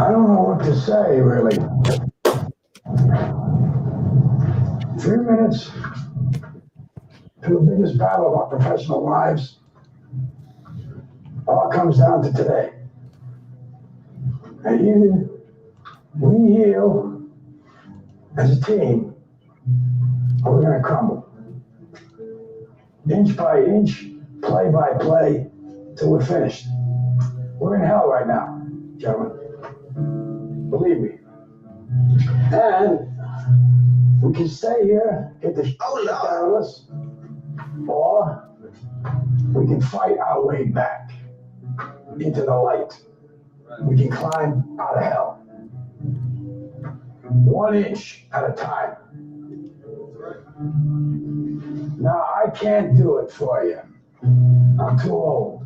I don't know what to say, really. 3 minutes to the biggest battle of our professional lives. All comes down to today. And either we heal as a team, or we're going to crumble. Inch by inch, play by play, till we're finished. We're in hell right now, gentlemen. Believe me. And we can stay here, get the shit out of us, or we can fight our way back into the light. We can climb out of hell. 1 inch at a time. Now, I can't do it for you. I'm too old.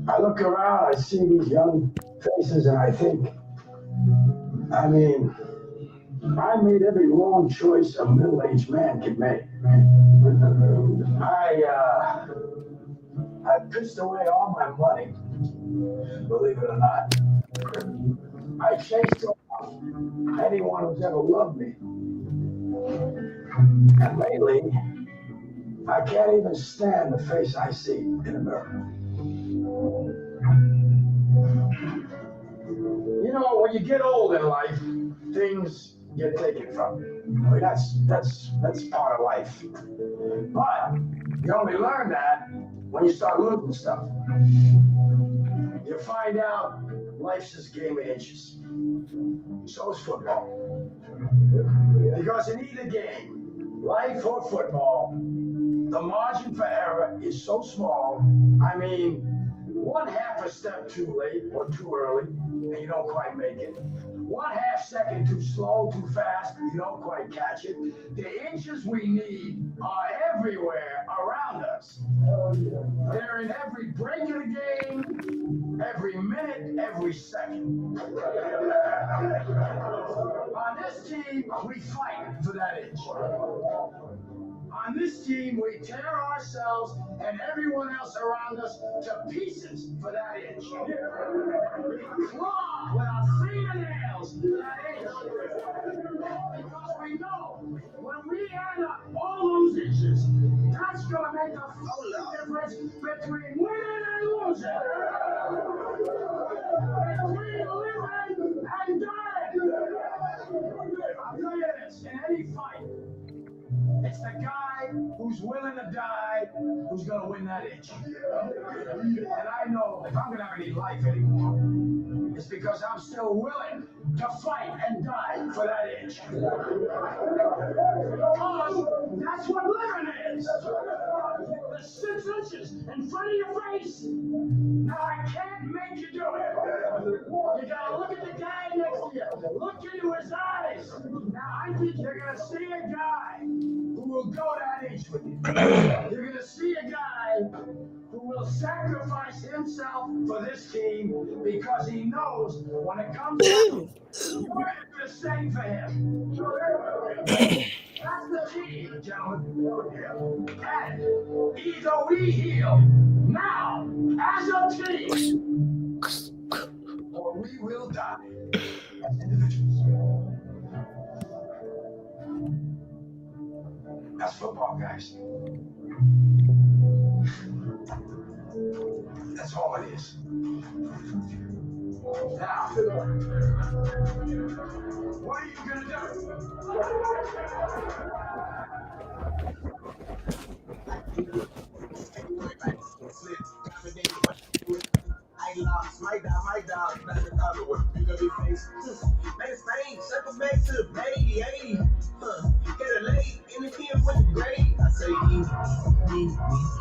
I look around, I see these young faces, and I think, I mean, I made every wrong choice a middle-aged man can make. I pissed away all my money, believe it or not. I chased off anyone who's ever loved me. And lately, I can't even stand the face I see in the mirror. You know, when you get old in life, things get taken from you. I mean, that's part of life. But you only learn that when you start losing stuff. You find out life's this game of inches. So is football. Because in either game, life or football, the margin for error is so small. I mean, 1/2 a step too late or too early, and you don't quite make it. 1/2 second too slow, too fast, you don't quite catch it. The inches we need are everywhere around us. They're in every break of the game, every minute, every second. On this team, we fight for that inch. On this team, we tear ourselves and everyone else around us to pieces for that inch. We claw with our fingernails for that inch. Because we know when we add up all those inches, that's going to make the difference between winning and losing. Between living and dying. I'll tell you this, in any fight, it's the guy who's willing to die who's going to win that inch. And I know if I'm going to have any life anymore, it's because I'm still willing to fight and die for that inch. Because that's what living is. The 6 inches in front of your face. Now I can't make you do it. You got to look at the guy next to you. Look into his eyes. Now I think you're going to see a guy who will go that inch with you. You're going to see a guy who will sacrifice himself for this team because he knows when it comes down, you're going to do the same for him. That's the team, gentlemen. And either we heal now as a team, or we will die as individuals. That's football, guys. That's all it is. Now, what are you gonna do? I lost my dog, that's the other one. You gonna be faced. Man, it's fame, circle back to baby, hey. Get a lady in the kid with the grade. I say,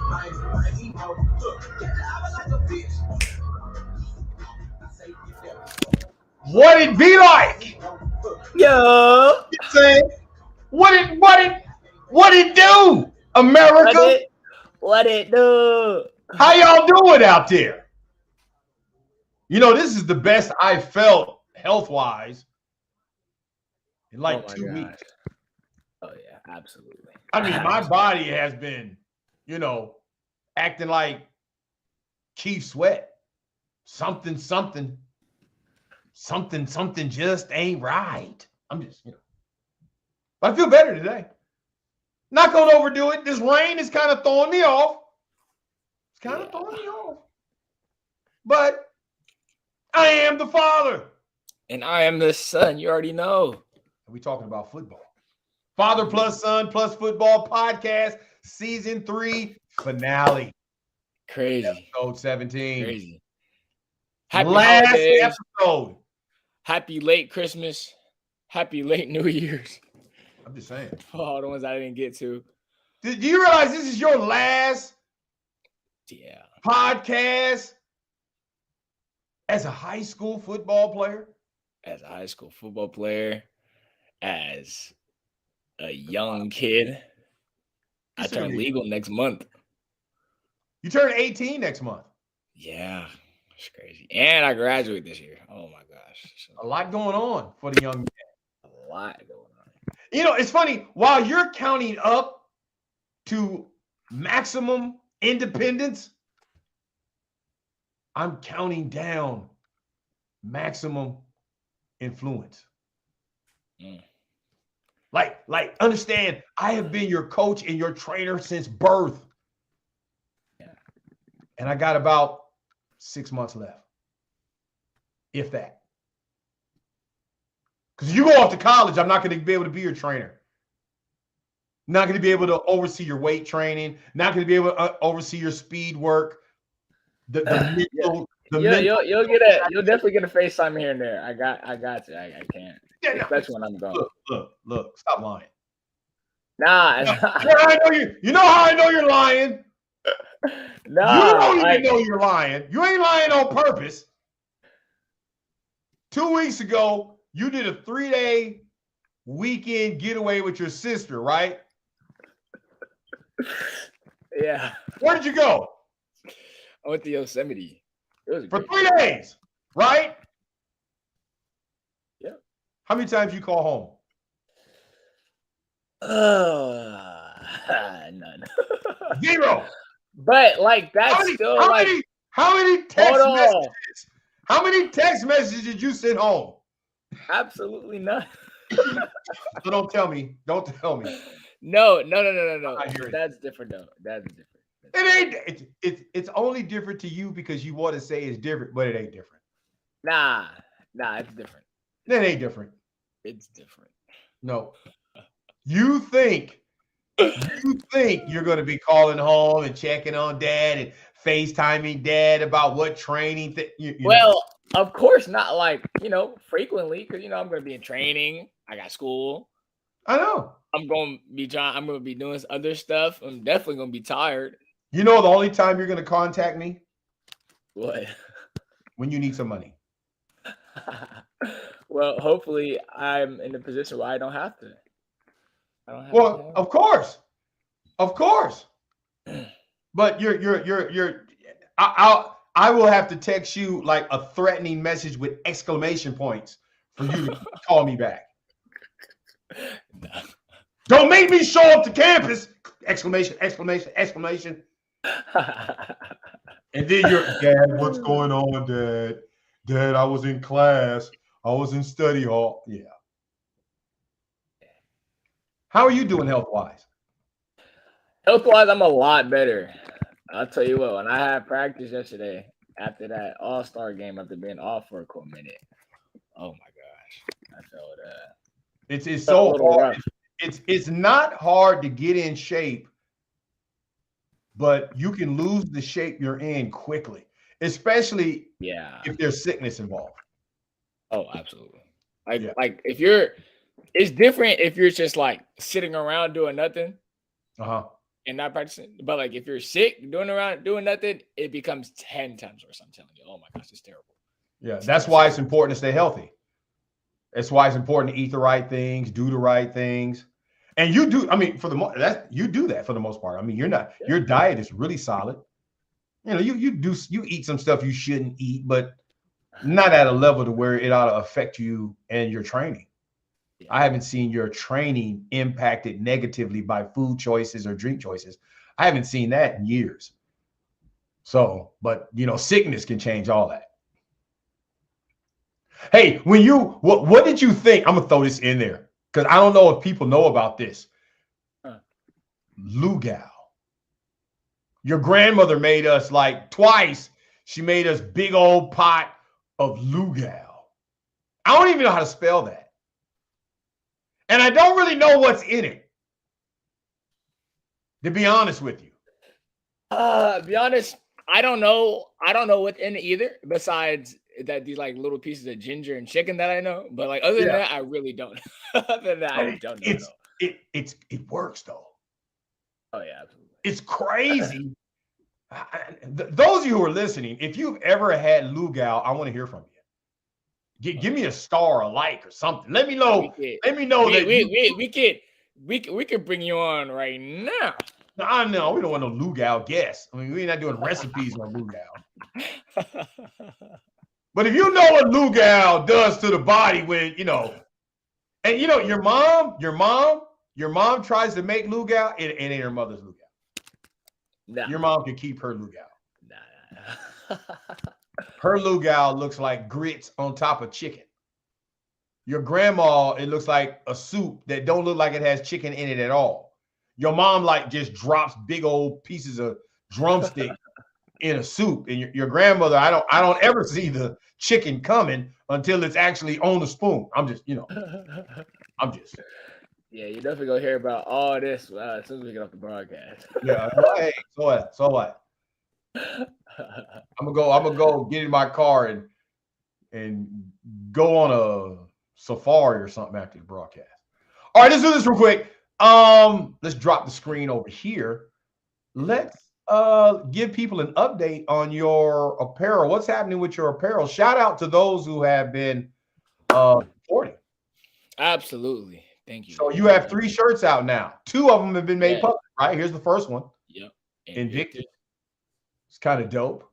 my ego. Look, get the eye like a fish. I say, get that. What it be like? Yo. What it do, America? What it do? How y'all doing out there? You know, this is the best I felt health-wise in like 2 weeks. Oh, yeah, absolutely. I mean, my body has been, acting like Chief Sweat. something just ain't right. I'm just, but I feel better today. Not going to overdo it. This rain is kind of throwing me off. It's kind of throwing me off. But I am the father. And I am the son. You already know. We're talking about football. Father plus son plus football podcast, season 3 finale. Crazy. Episode 17. Crazy. Happy Last holidays. episode. Happy late Christmas. Happy late New Year's. I'm just saying. For all the ones I didn't get to. Do you realize this is your last podcast as a high school football player? As a high school football player, as a young kid. I turn legal next month. You turn 18 next month. Yeah, it's crazy. And I graduate this year. Oh my gosh. So, a lot going on for the young man. A lot going on. It's funny. While you're counting up to maximum independence, I'm counting down maximum influence. Like, understand, I have been your coach and your trainer since birth. Yeah. And I got about 6 months left. If that. Because you go off to college, I'm not going to be able to be your trainer. Not going to be able to oversee your weight training. Not going to be able to oversee your speed work. You'll definitely get a FaceTime here and there. I got you. I can't. Yeah, Especially when I'm gone. Look, stop lying. Nah. You know how I know you're lying. Nah. You don't even know you're lying. You ain't lying on purpose. 2 weeks ago, you did a 3-day weekend getaway with your sister, right? Yeah. Where did you go? I went to Yosemite. It was for 3 days, right? Yeah. How many times you call home? None. 0. But like that's how many text messages? How many text messages did you send home? Absolutely none. So don't tell me. Don't tell me. No. That's different though. That's different. It ain't. It's only different to you because you want to say it's different, but it ain't different. Nah, it's different. It ain't different. It's different. No. You think you're going to be calling home and checking on dad and FaceTiming dad about what training well, of course not like, frequently because, I'm going to be in training. I got school. I know. I'm going to be doing other stuff. I'm definitely going to be tired. The only time you're going to contact me? What? When you need some money. Well, hopefully I'm in a position where I don't have to. Of course. But I will have to text you like a threatening message with exclamation points for you to call me back. No. Don't make me show up to campus! Exclamation. And then you're, Dad, what's going on, Dad? Dad, I was in class. I was in study hall. Yeah. How are you doing health-wise? Health-wise, I'm a lot better. I'll tell you what, when I had practice yesterday, after that all-star game, after being off for a cool minute, oh my gosh. I felt it's so hard. It's not hard to get in shape, but you can lose the shape you're in quickly, especially if there's sickness involved. Oh, absolutely. Like if you're, it's different if you're just like sitting around doing nothing and not practicing. But like if you're sick, doing nothing, it becomes 10 times worse. I'm telling you. Oh my gosh, it's terrible. Yeah, that's why it's important to stay healthy. That's why it's important to eat the right things, do the right things. And you do, you do that for the most part. I mean, your diet is really solid. You eat some stuff you shouldn't eat, but not at a level to where it ought to affect you and your training. Yeah. I haven't seen your training impacted negatively by food choices or drink choices. I haven't seen that in years. So, but sickness can change all that. Hey, when you what did you think? I'm gonna throw this in there because I don't know if people know about this. Lugal. Your grandmother made us like twice. She made us big old pot of Lugal. I don't even know how to spell that. And I don't really know what's in it. To be honest with you. Be honest, I don't know. I don't know what's in it either. Besides that, these like little pieces of ginger and chicken that I know. But like other than that, I really don't. Other than that, I don't know. It works though. Oh yeah, absolutely. It's crazy. Those of you who are listening, if you've ever had Lugal, I want to hear from you. Give me a star, a like, or something. Let me know. Let me know that we could bring you on right now. I know we don't want no Lugal guests. I mean, we're not doing recipes on Lugal. But if you know what Lugal does to the body, when and your mom tries to make Lugal, it ain't her mother's Lugal. Nah. Your mom can keep her Lugal. Nah. Her Lugal looks like grits on top of chicken. Your grandma, it looks like a soup that don't look like it has chicken in it at all. Your mom like just drops big old pieces of drumstick in a soup. And your grandmother, I don't ever see the chicken coming until it's actually on the spoon. I'm just. Yeah, you're definitely gonna hear about all this as soon as we get off the broadcast. Yeah. Hey, so what? I'm gonna go get in my car and go on a safari or something after the broadcast. All right, let's do this real quick. Let's drop the screen over here. Let's give people an update on your apparel. What's happening with your apparel? Shout out to those who have been supporting. Absolutely. Thank you. So you have 3 shirts out now. 2 of them have been made public, right? Here's the first one. Yep. Invictus. It's kind of dope,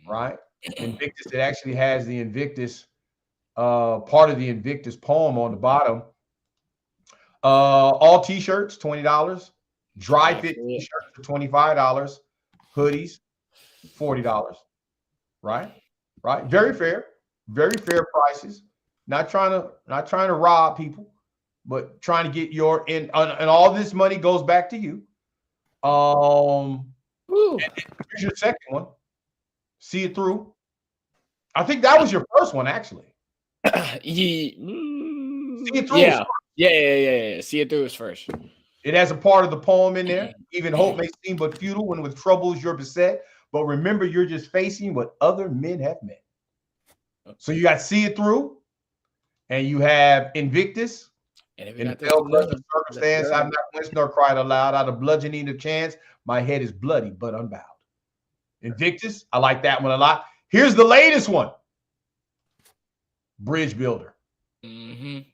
right? Invictus, it actually has the Invictus, part of the Invictus poem on the bottom. All t-shirts, $20. Dry fit t-shirts for $25. Hoodies, $40. Right? Very fair prices. Not trying to rob people, but trying to get and all this money goes back to you. Here's your second one. See it through. I think that was your first one, actually. See it through. Yeah. See it through is first. It has a part of the poem in there. Even hope may seem but futile when with troubles you're beset. But remember, you're just facing what other men have met. So you got See It Through, and you have Invictus. And in the circumstance, I've not flinched nor cried aloud. Out of bludgeoning of chance, my head is bloody but unbowed. Invictus, I like that one a lot. Here's the latest one. Bridge Builder. The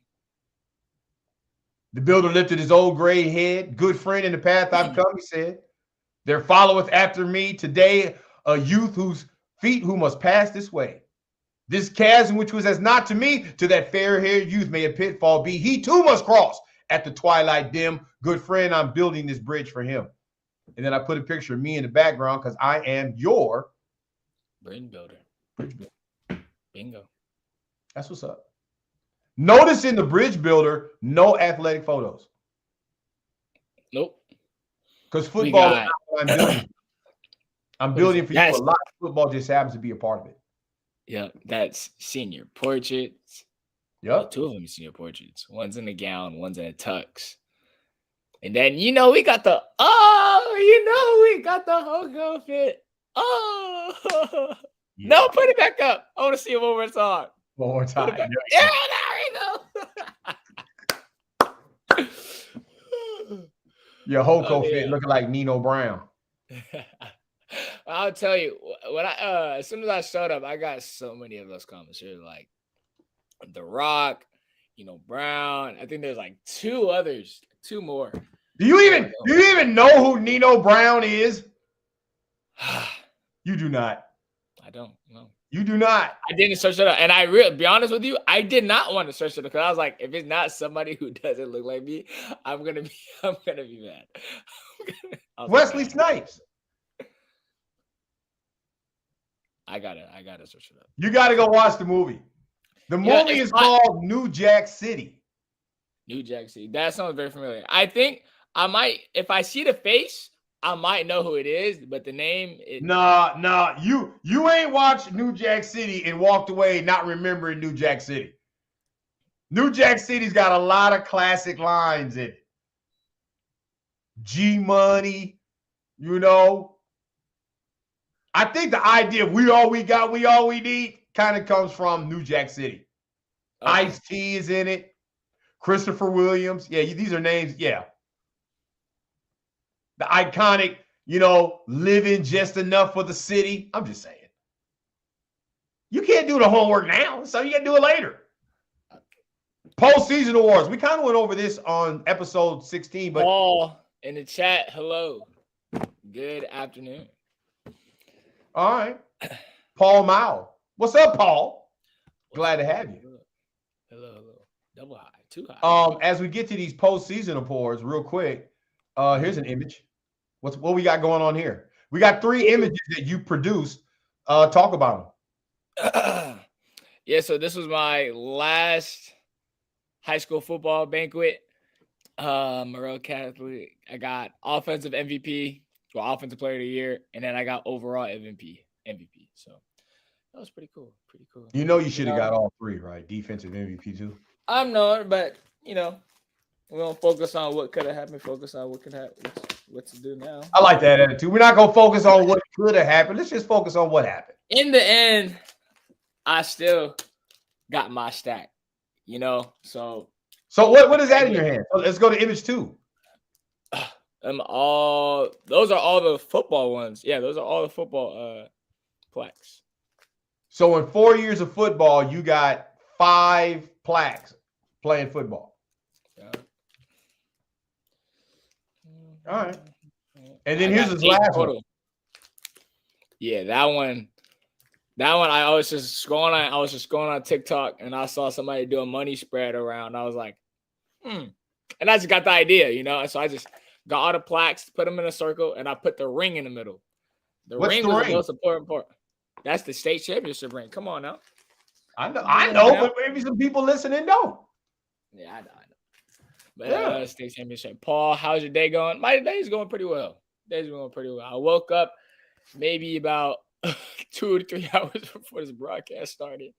builder lifted his old gray head. Good friend in the path I've come, he said. There followeth after me today a youth whose feet who must pass this way. This chasm which was as not to me, to that fair-haired youth may a pitfall be. He too must cross at the twilight dim. Good friend, I'm building this bridge for him. And then I put a picture of me in the background because I am your bridge builder. Bingo. That's what's up. Notice in the bridge builder, no athletic photos. Nope. Because football is not what I'm building. I'm building for you a lot. Football just happens to be a part of it. Yeah, that's senior portraits. Yep. Well, 2 of them senior portraits. One's in a gown, one's in a tux. And then we got the whole girl fit. No, put it back up. I want to see it one more time. One more time. Yeah, there we go. Your whole fit looking like Nino Brown. I'll tell you, when as soon as I showed up, I got so many of those comments. Here, like The Rock, Brown. I think there's like 2 others, 2 more. Do you even know who Nino Brown is? You do not. I don't know. You do not. I didn't search it up, and be honest with you, I did not want to search it up because I was like, if it's not somebody who doesn't look like me, I'm gonna be mad. Wesley Snipes. I gotta search it up. You gotta go watch the movie. The movie is called New Jack City. New Jack City. That sounds very familiar. I think I might, if I see the face, I might know who it is, but the name. Nah. You ain't watched New Jack City and walked away not remembering New Jack City. New Jack City's got a lot of classic lines in it. G Money, you know. I think the idea of we all we got, we all we need kind of comes from New Jack City. Okay. Ice-T is in it. Christopher Williams. Yeah, these are names. Yeah. The iconic, you know, living just enough for the city. I'm just saying. You can't do the homework now, so you got to do it later. Postseason awards. We kind of went over this on episode 16, but Paul in the chat, hello. Good afternoon. All right. Paul Mao. What's up, Paul? Glad to have you. Hello. Double high, too high. As we get to these postseason awards, real quick, here's an image. What we got going on here? We got 3 images that you produced. Talk about them. Yeah, so this was my last high school football banquet. Morel Catholic. I got offensive MVP, well, offensive player of the year, and then I got overall MVP. So that was pretty cool. You know, you should have got all 3, right? Defensive MVP too. I'm not, but you know, we don't focus on what could have happened. Focus on what could happen. What to do now. I like that attitude. We're not gonna focus on what could have happened. Let's just focus on what happened. In the end, I still got my stack. You know, so what is that in your hand? Let's go to image 2. Those are all the football ones. Yeah, those are all the football plaques. So in 4 years of football, you got 5 plaques playing football. Yeah. All right. And then here's his last one. Yeah, that one I was just going on TikTok and I saw somebody do a money spread around. I was like, and I just got the idea, you know. And so I just got all the plaques, put them in a circle, and I put the ring in the middle. What's ring the was ring? The most important part. That's the state championship ring. Come on now. I know, but maybe some people listening don't. Yeah, I know. But state championship. Paul, how's your day going? My day's going pretty well. I woke up maybe about 2 to 3 hours before this broadcast started.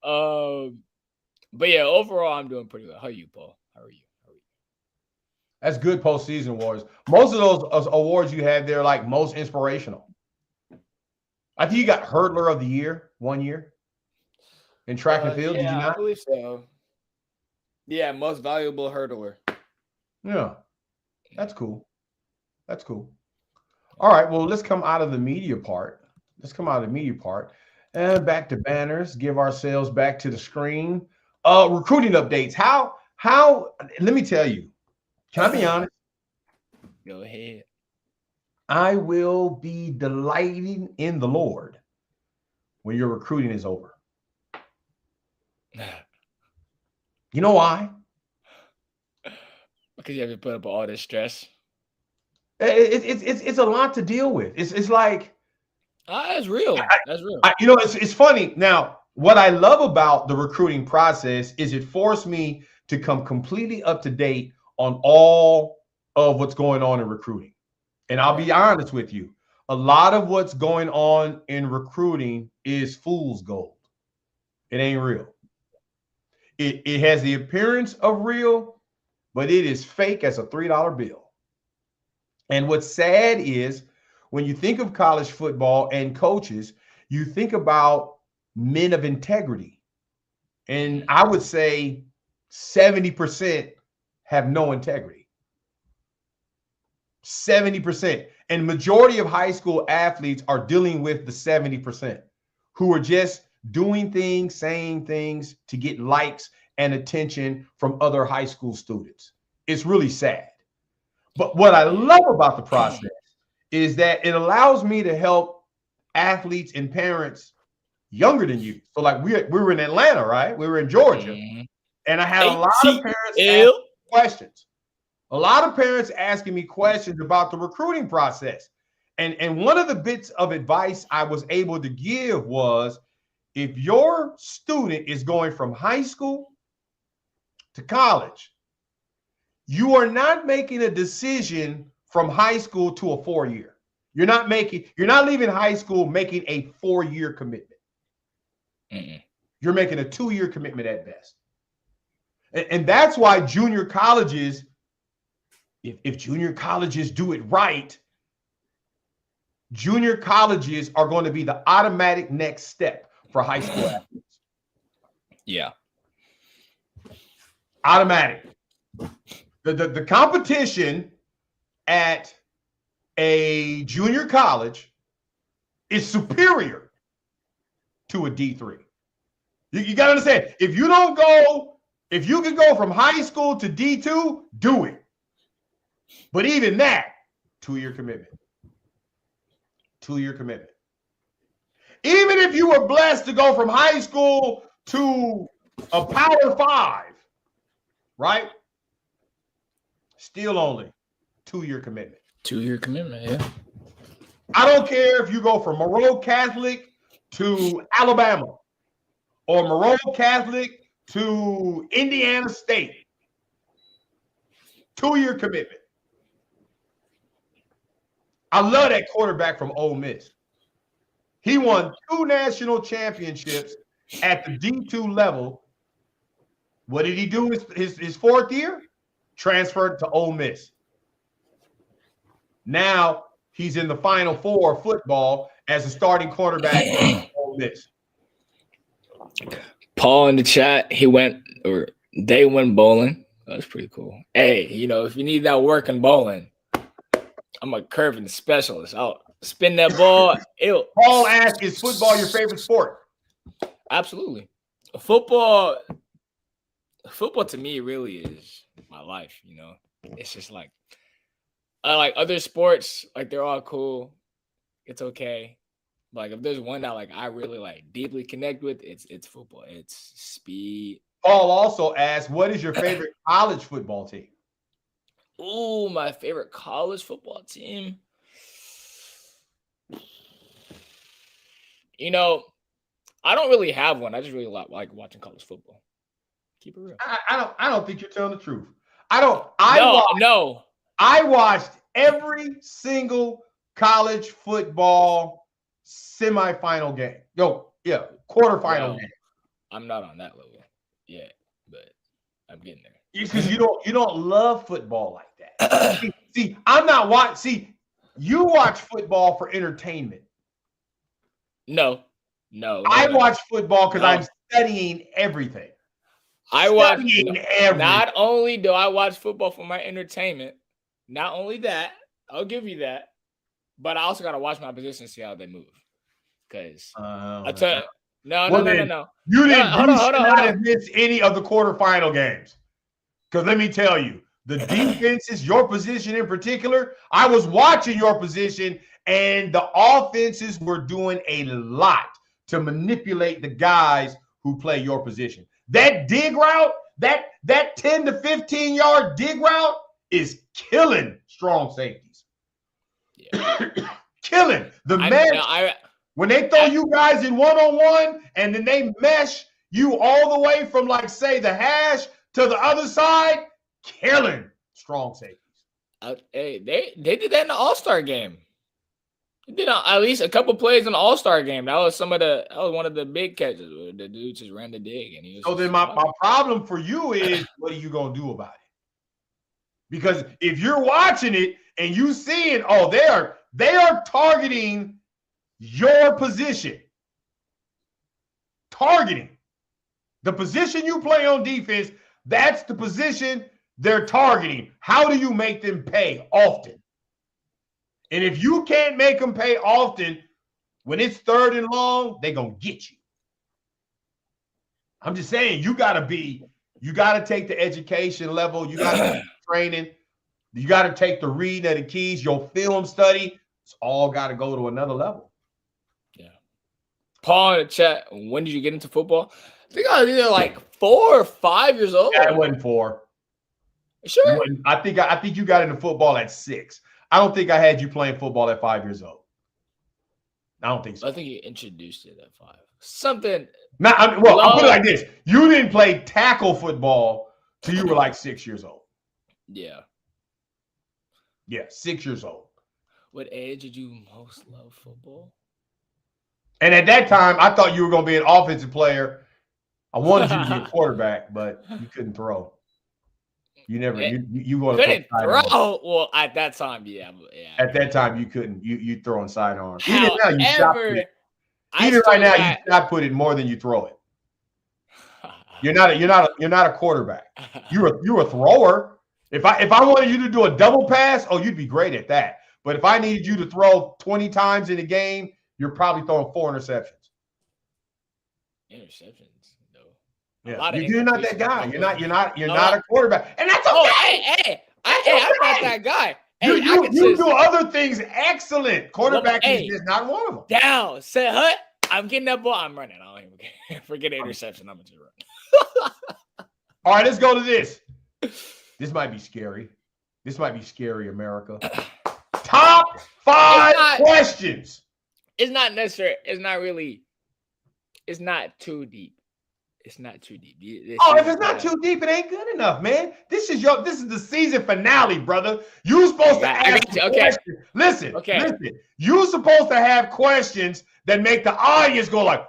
But yeah, overall, I'm doing pretty well. How are you, Paul? How are you? That's good postseason awards. Most of those awards you had there, like most inspirational. I think you got hurdler of the year 1 year in track and field. Yeah, did you not? I believe so. Yeah, most valuable hurdler. Yeah, that's cool. All right, well, let's come out of the media part. And back to banners. Give ourselves back to the screen. Recruiting updates. How? Let me tell you. Can I be honest? Go ahead. I will be delighting in the Lord when your recruiting is over. You know why? Because you have to put up all this stress. It's a lot to deal with. It's like that's real. That's real. You know, it's funny. Now, what I love about the recruiting process is it forced me to come completely up to date on all of what's going on in recruiting. And I'll be honest with you, a lot of what's going on in recruiting is fool's gold. It ain't real. It has the appearance of real, but it is fake as a $3 bill. And what's sad is when you think of college football and coaches, you think about men of integrity. And I would say 70% have no integrity. 70%. And majority of high school athletes are dealing with the 70% who are just doing things, saying things to get likes and attention from other high school students. It's really sad. But what I love about the process is that it allows me to help athletes and parents younger than you. So like we were in Atlanta, right? We were in Georgia. And I had a lot of parents ask questions. A lot of parents asking me questions about the recruiting process. And one of the bits of advice I was able to give was, if your student is going from high school to college, you are not making a decision from high school to a 4-year. You're not leaving high school making a 4-year commitment. You're making a 2-year commitment at best. And that's why junior colleges, if junior colleges do it right, junior colleges are going to be the automatic next step for high school athletes. Yeah. Automatic. The competition at a junior college is superior to a D3. You got to understand, if you can go from high school to D2, do it. But even that, 2-year commitment. 2-year commitment. Even if you were blessed to go from high school to a Power 5, right? Still only 2-year commitment. 2-year commitment, yeah. I don't care if you go from Monroe Catholic to Alabama or Monroe Catholic to Indiana State. 2-year commitment. I love that quarterback from Ole Miss. He won 2 national championships at the D2 level. What did he do his 4th year? Transferred to Ole Miss. Now he's in the Final Four of football as a starting quarterback at Ole Miss. Paul in the chat, they went bowling. That's pretty cool. Hey, if you need that work in bowling, I'm a curving specialist. I'll spin that ball. Paul asked, is football your favorite sport? Absolutely. Football to me really is my life, It's just like, I like other sports, like they're all cool. It's okay. But like if there's one that like I really like deeply connect with, it's football. It's speed. Paul also asked, what is your favorite college football team? Ooh, my favorite college football team. I don't really have one. I just really like watching college football. Keep it real. I don't think you're telling the truth. I watched every single college football semifinal game. Quarterfinal game. I'm not on that level yet, but I'm getting there. Because you don't love football like that. See, I'm not watching. See, you watch football for entertainment. No. I watch football because I'm studying everything. Not only do I watch football for my entertainment, not only that, I'll give you that, but I also got to watch my position and see how they move. Because I tell you, no. You didn't miss any of the quarterfinal games. Because let me tell you, the defenses, your position in particular, I was watching your position, and the offenses were doing a lot to manipulate the guys who play your position. That dig route, that 10 to 15 yard dig route is killing strong safeties. Yeah. Killing the mesh. When they throw you guys in one-on-one and then they mesh you all the way from, like, say, the hash to the other side, killing strong safeties. Hey, they did that in the All-Star game. They did at least a couple plays in the All-Star game. That was one of the big catches where the dude just ran the dig. And he was so then my problem for you is, what are you going to do about it? Because if you're watching it and you seeing, they are targeting your position. Targeting. The position you play on defense, that's the position they're targeting. How do you make them pay often? And if you can't make them pay often, when it's 3rd and long, they're going to get you. I'm just saying, you got to take the education level. You got to take training. You got to take the reading of the keys, your film study. It's all got to go to another level. Yeah. Paul in the chat, when did you get into football? I think I was either like 4 or 5 years old. Yeah, it wasn't 4. Sure. I think you got into football at 6. I don't think I had you playing football at 5 years old. I don't think so. I think you introduced it at 5. Something. I'll put it like this. You didn't play tackle football till you were like 6 years old. Yeah. Yeah, 6 years old. What age did you most love football? And at that time, I thought you were going to be an offensive player. I wanted you to be a quarterback, but you couldn't throw. You never. You want to couldn't throw. Well, at that time, yeah. At that time, you couldn't. You throwing sidearms. However, even now, you shot put it. Even right now, you shot put it more than you throw it. You're not a quarterback. You're a thrower. If I wanted you to do a double pass, you'd be great at that. But if I needed you to throw 20 times in a game, you're probably throwing 4 interceptions. Interceptions, no. Yeah, you're not that guy. You're not a quarterback, and that's okay. Oh, I'm not that guy. Hey, you do other things excellent. Quarterback is just not one of them. Down, set, hut. I'm getting that ball. I'm running. I don't even care. Forget an interception. I'm gonna just run. All right, let's go to this. This might be scary. This might be scary, America. Top 5 questions. It's not necessary. It's not really. It's not too deep. It's not too deep. If it's not too deep, it ain't good enough, man. This is the season finale, brother. You're supposed to ask questions. Listen. You're supposed to have questions that make the audience go like,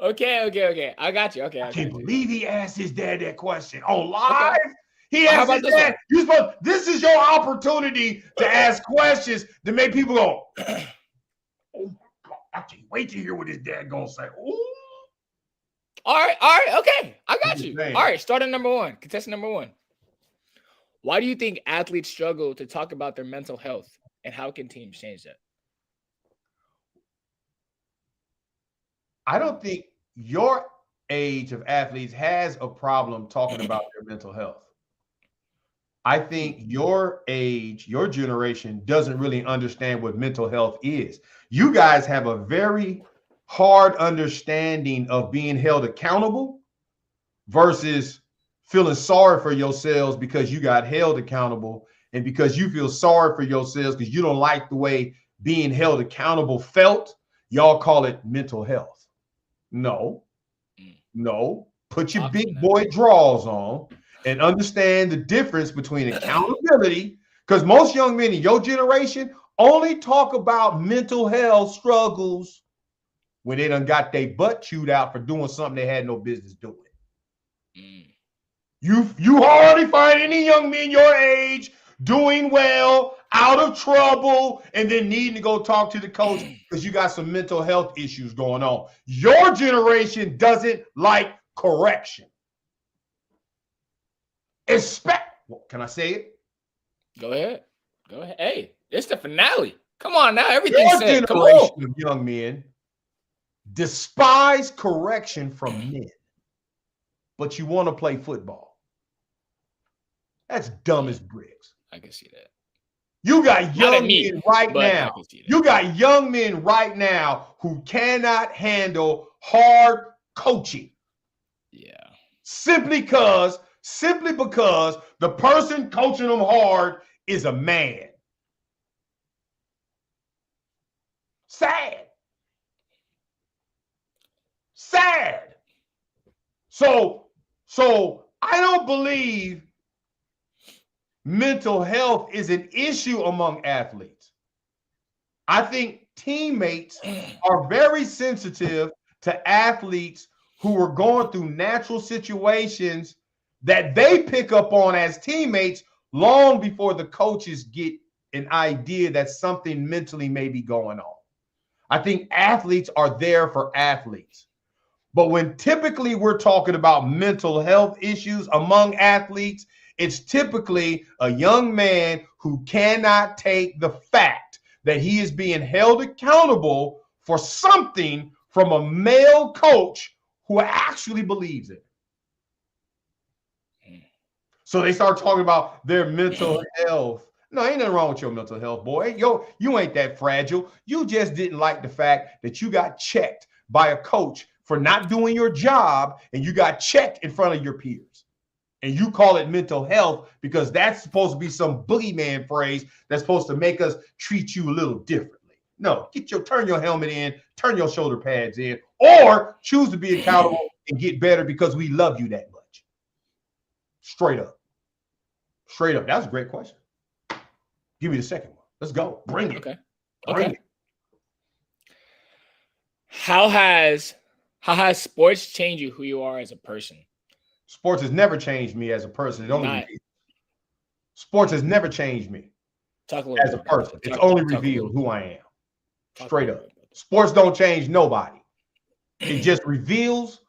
Okay. I got you. Okay. I can't believe he asked his dad that question on live. Okay. He asked his dad. This is your opportunity to ask questions to make people go, oh, I can't wait to hear what his dad gonna say. Ooh. All right, okay. I got you. All right, starting number 1, contestant number 1. Why do you think athletes struggle to talk about their mental health, and how can teams change that? I don't think your age of athletes has a problem talking about their mental health. I think your age, your generation doesn't really understand what mental health is. You guys have a very hard understanding of being held accountable versus feeling sorry for yourselves because you got held accountable, and because you feel sorry for yourselves because you don't like the way being held accountable felt. Y'all call it mental health. No. Put your big boy drawers on and understand the difference between accountability, because most young men in your generation only talk about mental health struggles when they done got their butt chewed out for doing something they had no business doing. You hardly find any young men your age doing well, out of trouble, and then needing to go talk to the coach because you got some mental health issues going on. Your generation doesn't like correction. Can I say it? Go ahead. Hey, it's the finale. Come on now, everything's said. Come on. Your generation of young men despise correction from men, but you want to play football. That's dumb as bricks. I can see that. You got young men right now. You got young men right now who cannot handle hard coaching. Yeah. Simply because the person coaching them hard is a man. Sad. So I don't believe mental health is an issue among athletes. I think teammates are very sensitive to athletes who are going through natural situations that they pick up on as teammates long before the coaches get an idea that something mentally may be going on. I think athletes are there for athletes. But when typically we're talking about mental health issues among athletes, it's typically a young man who cannot take the fact that he is being held accountable for something from a male coach who actually believes it. So they start talking about their mental health. No, ain't nothing wrong with your mental health, boy. You ain't that fragile. You just didn't like the fact that you got checked by a coach for not doing your job, and you got checked in front of your peers. And you call it mental health because that's supposed to be some boogeyman phrase that's supposed to make us treat you a little differently. No, turn your helmet in, turn your shoulder pads in, or choose to be accountable and get better because we love you that much. Straight up. Straight up. That's a great question. Give me the second one. Let's go. Bring it. Okay. Bring it. How has sports changed you who you are as a person? Sports has never changed me as a person. It only reveals. Sports has never changed me as a person. It's only revealed who I am. Straight up. Sports don't change nobody. It just reveals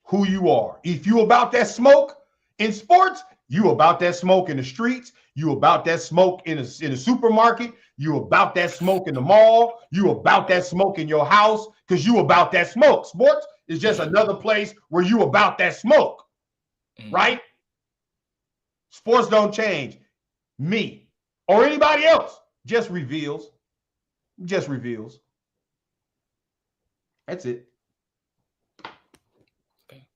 who you are. If you about that smoke in sports, you about that smoke in the streets. You about that smoke in a supermarket. You about that smoke in the mall. You about that smoke in your house because you about that smoke. Sports is just another place where you about that smoke, right? Sports don't change me or anybody else. Just reveals. Just reveals. That's it. Okay.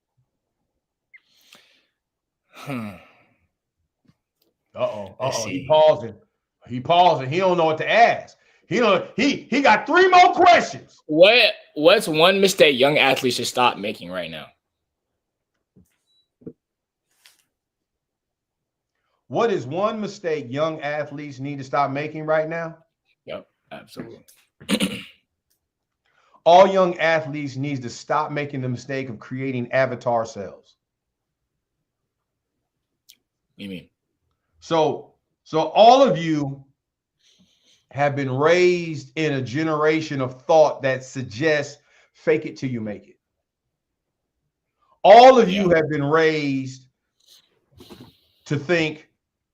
Uh-oh. He pausing. He don't know what to ask. He got 3 more questions. What's one mistake young athletes should stop making right now? What is one mistake young athletes need to stop making right now? Yep, absolutely. All young athletes need to stop making the mistake of creating avatar selves. What do you mean? So all of you have been raised in a generation of thought that suggests fake it till you make it. All of you have been raised to think,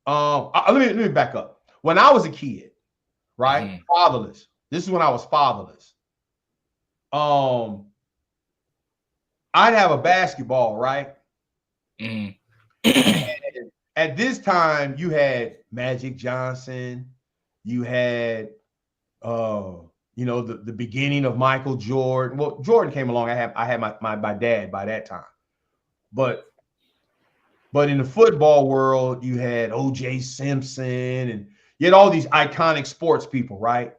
let me back up. When I was a kid, right? Fatherless. This is when I was fatherless. I'd have a basketball, right? At this time, you had Magic Johnson, you had the beginning of Michael Jordan. Well, Jordan came along. I had my dad by that time. But in the football world, you had O.J. Simpson and you had all these iconic sports people, right?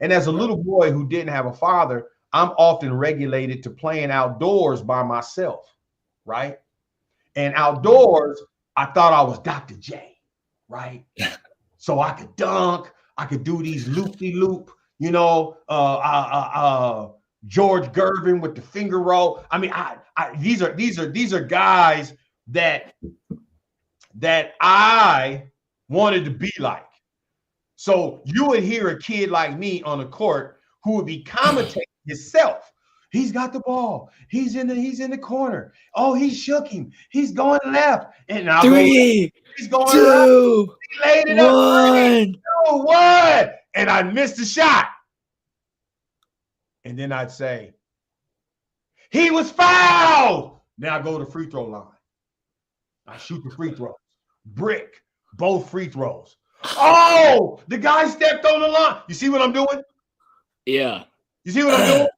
And as a little boy who didn't have a father, I'm often regulated to playing outdoors by myself, right? And outdoors, I thought I was Dr. J, right? So I could dunk, I could do these loop-de-loop, George Gervin with the finger roll. I mean, these are guys that I wanted to be like. So you would hear a kid like me on the court who would be commentating himself. He's got the ball. He's in the corner. Oh, he shook him. He's going left. And I'll 3, he's going 2, right. He laid it 1. up. 3, 2, 1. And I missed the shot. And then I'd say, he was fouled. Now I go to the free throw line. I shoot the free throws. Brick. Both free throws. Oh, the guy stepped on the line. You see what I'm doing? Yeah. You see what I'm doing?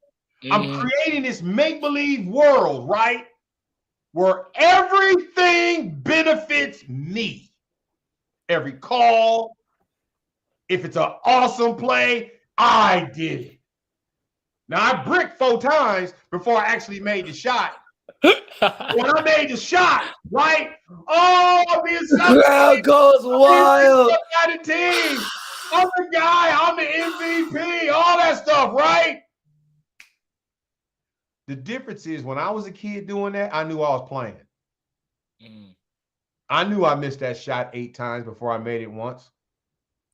I'm creating this make-believe world, right? Where everything benefits me. Every call, if it's an awesome play, I did it. Now, I bricked 4 times before I actually made the shot. When I made the shot, right? Oh, I'm being the crowd goes wild. I'm the team. I'm the guy. I'm the MVP. All that stuff, right? The difference is when I was a kid doing that, I knew I was playing. I knew I missed that shot 8 times before I made it once.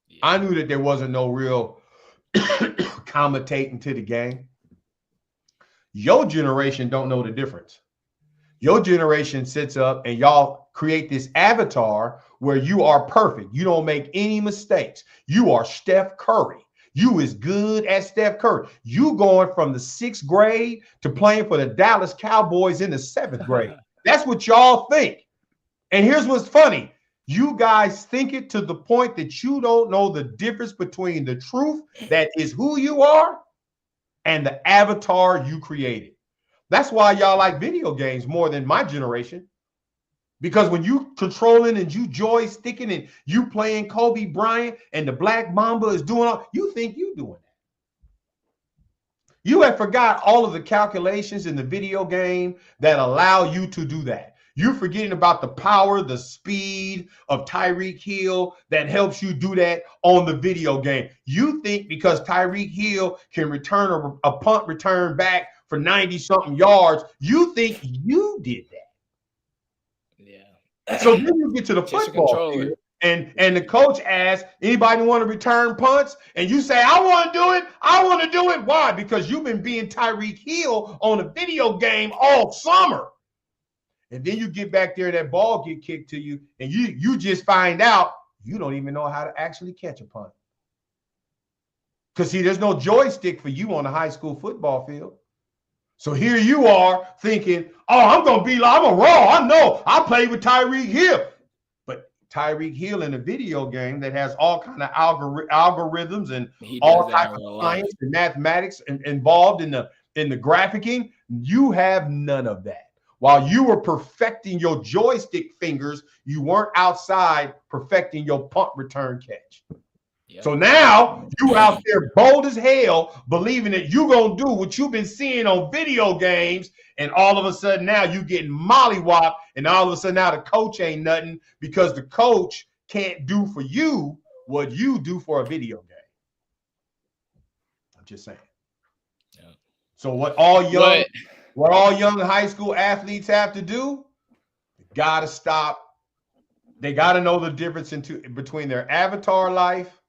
Yeah. I knew that there wasn't no real commentating to the game. Your generation don't know the difference. Your generation sits up and y'all create this avatar where you are perfect. You don't make any mistakes. You are Steph Curry. You is good as Steph Curry. You going from the 6th grade to playing for the Dallas Cowboys in the 7th grade. That's what y'all think. And here's what's funny. You guys think it to the point that you don't know the difference between the truth that is who you are and the avatar you created. That's why y'all like video games more than my generation. Because when you controlling and you joysticking and you playing Kobe Bryant and the Black Mamba is doing all, you think you doing that. You have forgot all of the calculations in the video game that allow you to do that. You're forgetting about the power, the speed of Tyreek Hill that helps you do that on the video game. You think because Tyreek Hill can return a punt return back for 90-something yards, you think you did that. Yeah. So then you get to the football field, and the coach asks, anybody want to return punts? And you say, I want to do it. I want to do it. Why? Because you've been being Tyreek Hill on a video game all summer. And then you get back there, that ball get kicked to you, and you just find out you don't even know how to actually catch a punt. Because, see, there's no joystick for you on a high school football field. So here you are thinking, oh, I'm going to be like, I'm a raw. I know. I played with Tyreek Hill. But Tyreek Hill in a video game that has all kind of algorithms and all types of science and mathematics involved in the graphicking, you have none of that. While you were perfecting your joystick fingers, you weren't outside perfecting your punt return catch. Yep. So now you out there bold as hell, believing that you're going to do what you've been seeing on video games, and all of a sudden now you getting mollywopped, and all of a sudden now the coach ain't nothing because the coach can't do for you what you do for a video game. I'm just saying. Yeah. So what all young high school athletes have to do, got to stop. They got to know the difference between their avatar life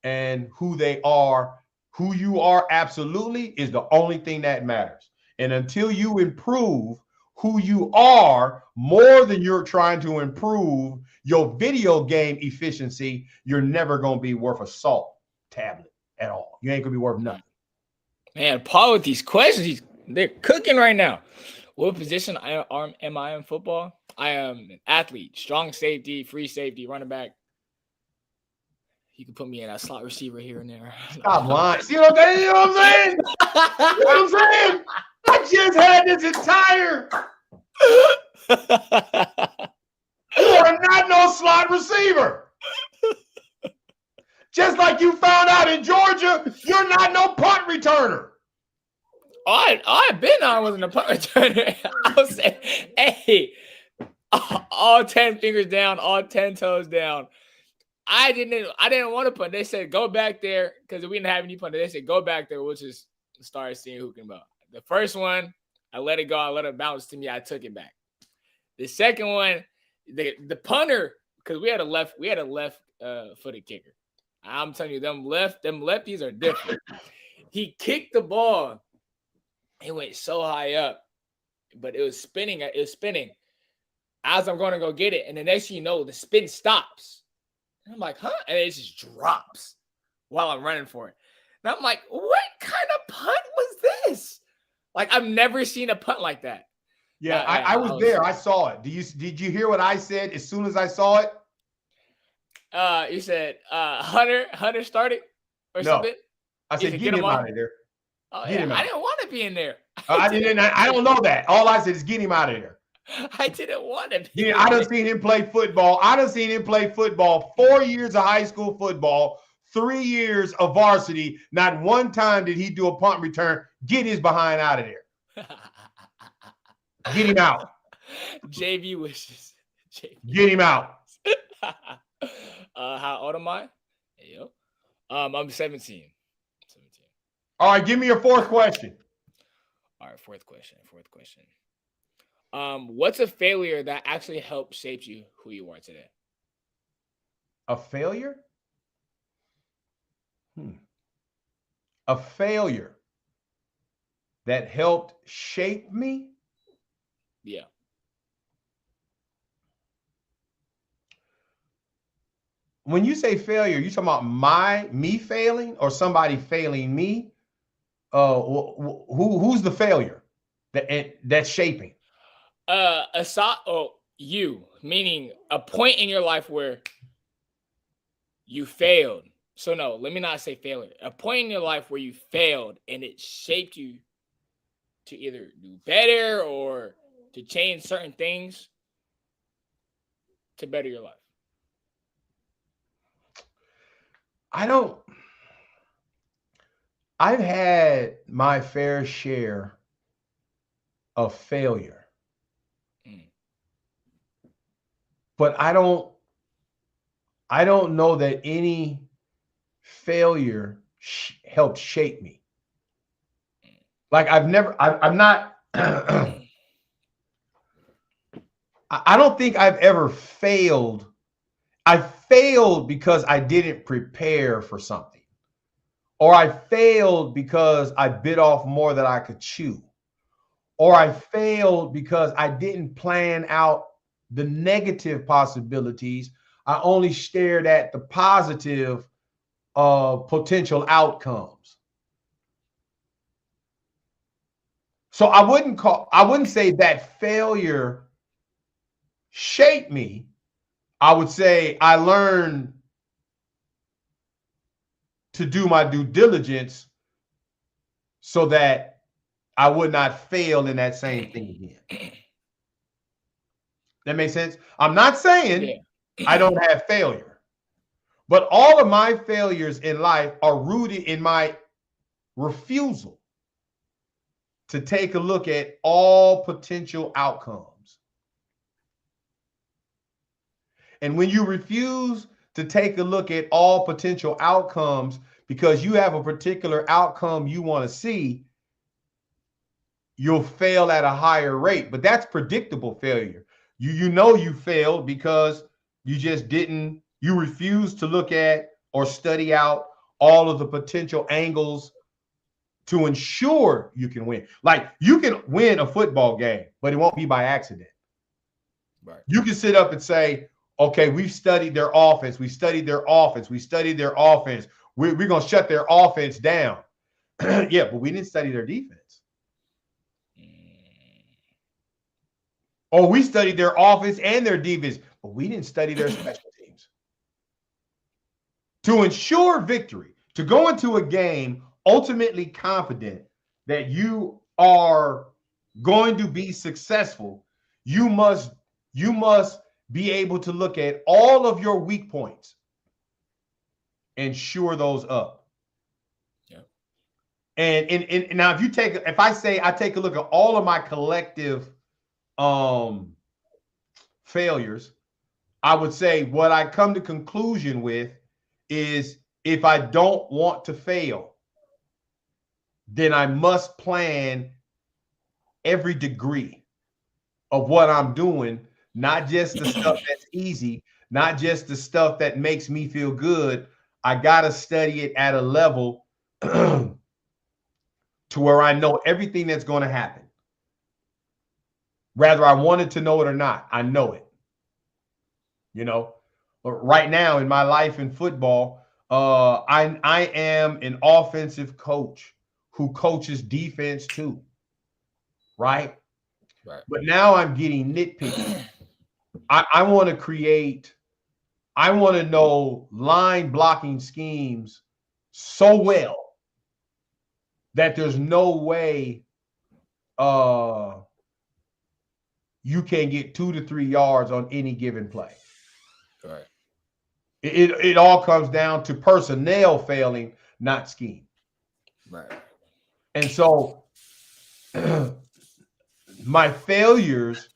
and who they are. Who you are absolutely is the only thing that matters. And until you improve who you are more than you're trying to improve your video game efficiency, you're never going to be worth a salt tablet at all. You ain't going to be worth nothing. Man, Paul, with these questions, they're cooking right now. What position am I in football? I am an athlete, strong safety, free safety, running back. You can put me in a slot receiver here and there. Stop lying. See what I'm saying? You know what I'm saying? You know what I'm saying? I just had this entire. You are not no slot receiver. Just like you found out in Georgia, you're not no punt returner. I've been on wasn't a punt returner. I was saying, hey, all 10 fingers down, all 10 toes down. I didn't want to punt. They said go back there because we didn't have any punt. They said go back there, which is start seeing who can bounce. The first one, I let it go. I let it bounce to me. I took it back. The second one, the punter, because we had a left footed kicker. I'm telling you, them lefties are different. He kicked the ball. It went so high up, but it was spinning. It was spinning as I'm going to go get it. And the next thing you know, the spin stops. And I'm like, huh? And it just drops while I'm running for it. And I'm like, what kind of punt was this? Like, I've never seen a punt like that. Yeah, I was there. I saw it. Did you hear what I said as soon as I saw it? You said Hunter started or something? I said, get him out of there. Oh, yeah. I didn't want to be in there. I don't know that. All I said is get him out of there. I didn't want to be. I done seen him play football. 4 years of high school football, 3 years of varsity. Not one time did he do a punt return. Get his behind out of there. Get him out. JV wishes. Get him out. How old am I? Hey, yo. I'm 17. All right, give me your fourth question. All right, fourth question. What's a failure that actually helped shape you who you are today? A failure? A failure that helped shape me? Yeah. When you say failure, you talking about me failing or somebody failing me? Who's the failure that's shaping? You, meaning a point in your life where you failed. So no, let me not say failure. A point in your life where you failed and it shaped you to either do better or to change certain things to better your life. I've had my fair share of failure, but I don't know that any failure helped shape me. Like I'm not, I don't think I've ever failed. I failed because I didn't prepare for something, or I failed because I bit off more than I could chew, or I failed because I didn't plan out the negative possibilities. I only stared at the positive potential outcomes. So I wouldn't say that failure shaped me. I would say I learned to do my due diligence so that I would not fail in that same thing again. That makes sense? I'm not saying I don't have failure, but all of my failures in life are rooted in my refusal to take a look at all potential outcomes. And when you refuse to take a look at all potential outcomes because you have a particular outcome you want to see, you'll fail at a higher rate. But that's predictable failure. You know you failed because you just didn't, you refused to look at or study out all of the potential angles to ensure you can win. Like you can win a football game, but it won't be by accident. Right. You can sit up and say, okay, we've studied their offense. We studied their offense. We studied their offense. We're going to shut their offense down. Yeah, but we didn't study their defense. Or we studied their offense and their defense, but we didn't study their special teams. To ensure victory, to go into a game ultimately confident that you are going to be successful, you must be able to look at all of your weak points and shore those up. Yeah. And now if I say I take a look at all of my collective failures, I would say what I come to conclusion with is if I don't want to fail, then I must plan every degree of what I'm doing, not just the stuff that's easy, not just the stuff that makes me feel good. I got to study it at a level to where I know everything that's going to happen. Whether I wanted to know it or not, I know it. You know, but right now in my life in football, I am an offensive coach who coaches defense too. Right. But now I'm getting nitpicky. I want to create, I want to know line blocking schemes so well that there's no way you can get 2 to 3 yards on any given play. Right. It all comes down to personnel failing, not scheme. Right. And so my failures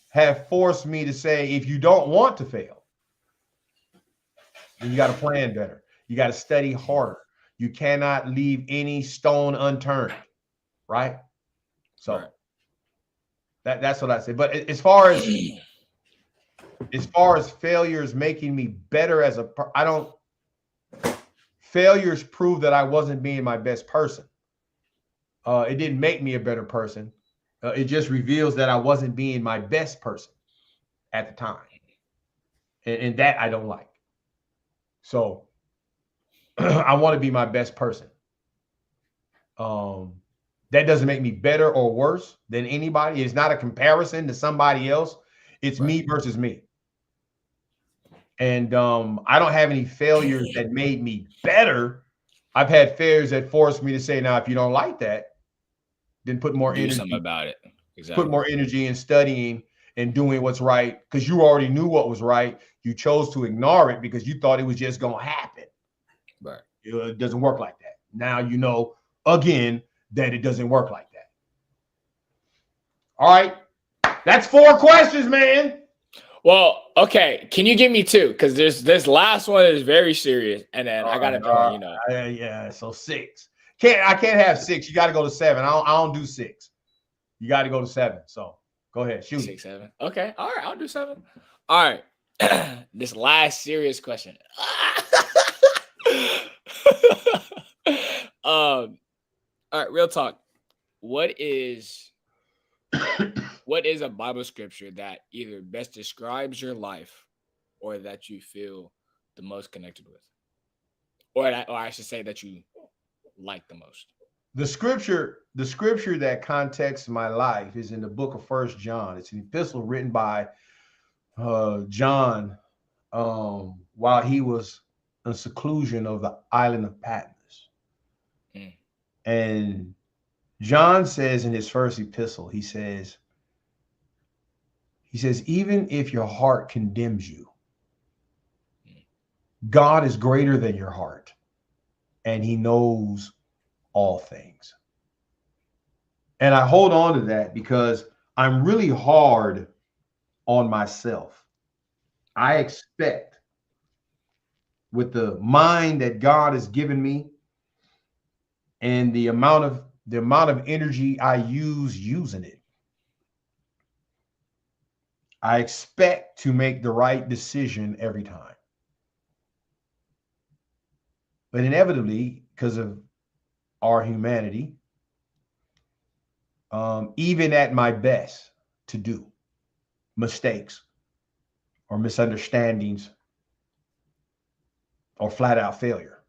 have forced me to say, if you don't want to fail, then you got to plan better. You got to study harder. You cannot leave any stone unturned. Right. So that's what I say. But as far as failures making me better as failures prove that I wasn't being my best person. It didn't make me a better person. It just reveals that I wasn't being my best person at the time. And that I don't like. So I want to be my best person. That doesn't make me better or worse than anybody. It's not a comparison to somebody else. It's me versus me. And I don't have any failures that made me better. I've had failures that forced me to say, now, if you don't like that, then put more energy. Do something about it. Exactly. Put more energy in studying and doing what's right, because you already knew what was right. You chose to ignore it because you thought it was just going to happen. Right. It doesn't work like that. Now you know again that it doesn't work like that. All right. That's 4 questions, man. Well, okay. Can you give me 2? Because this last one is very serious, and then I got to join. You know. Yeah. So 6. I can't have 6. You got to go to 7. I don't do 6. You got to go to 7. So go ahead, shoot. 6, 7. Okay. All right. I'll do 7. All right. This last serious question. All right. Real talk. What is a Bible scripture that either best describes your life or that you feel the most connected with? Or I should say that you like the most? The scripture that contexts my life is in the book of 1 John. It's an epistle written by John while he was in seclusion of the island of Patmos. And John says in his first epistle, he says, even if your heart condemns you, God is greater than your heart, and he knows all things. And I hold on to that because I'm really hard on myself. I expect, with the mind that God has given me and the amount of energy I use using it, I expect to make the right decision every time. But inevitably, because of our humanity, even at my best to do, mistakes or misunderstandings or flat out failure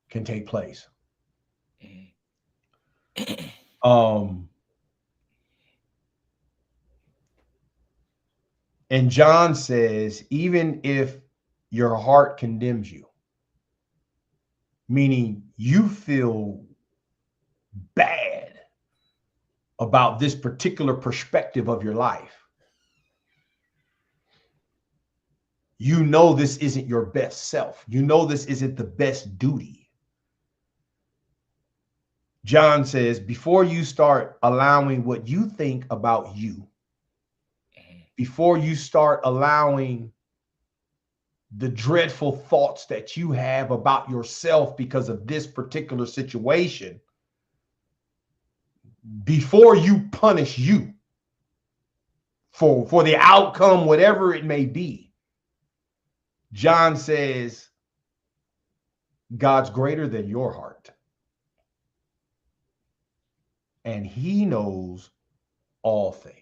can take place. And John says, even if your heart condemns you, meaning you feel bad about this particular perspective of your life, you know this isn't your best self. You know this isn't the best duty. John says, before you start allowing what you think about you, before you start allowing the dreadful thoughts that you have about yourself because of this particular situation, before you punish you for the outcome, whatever it may be, John says, God's greater than your heart. And he knows all things.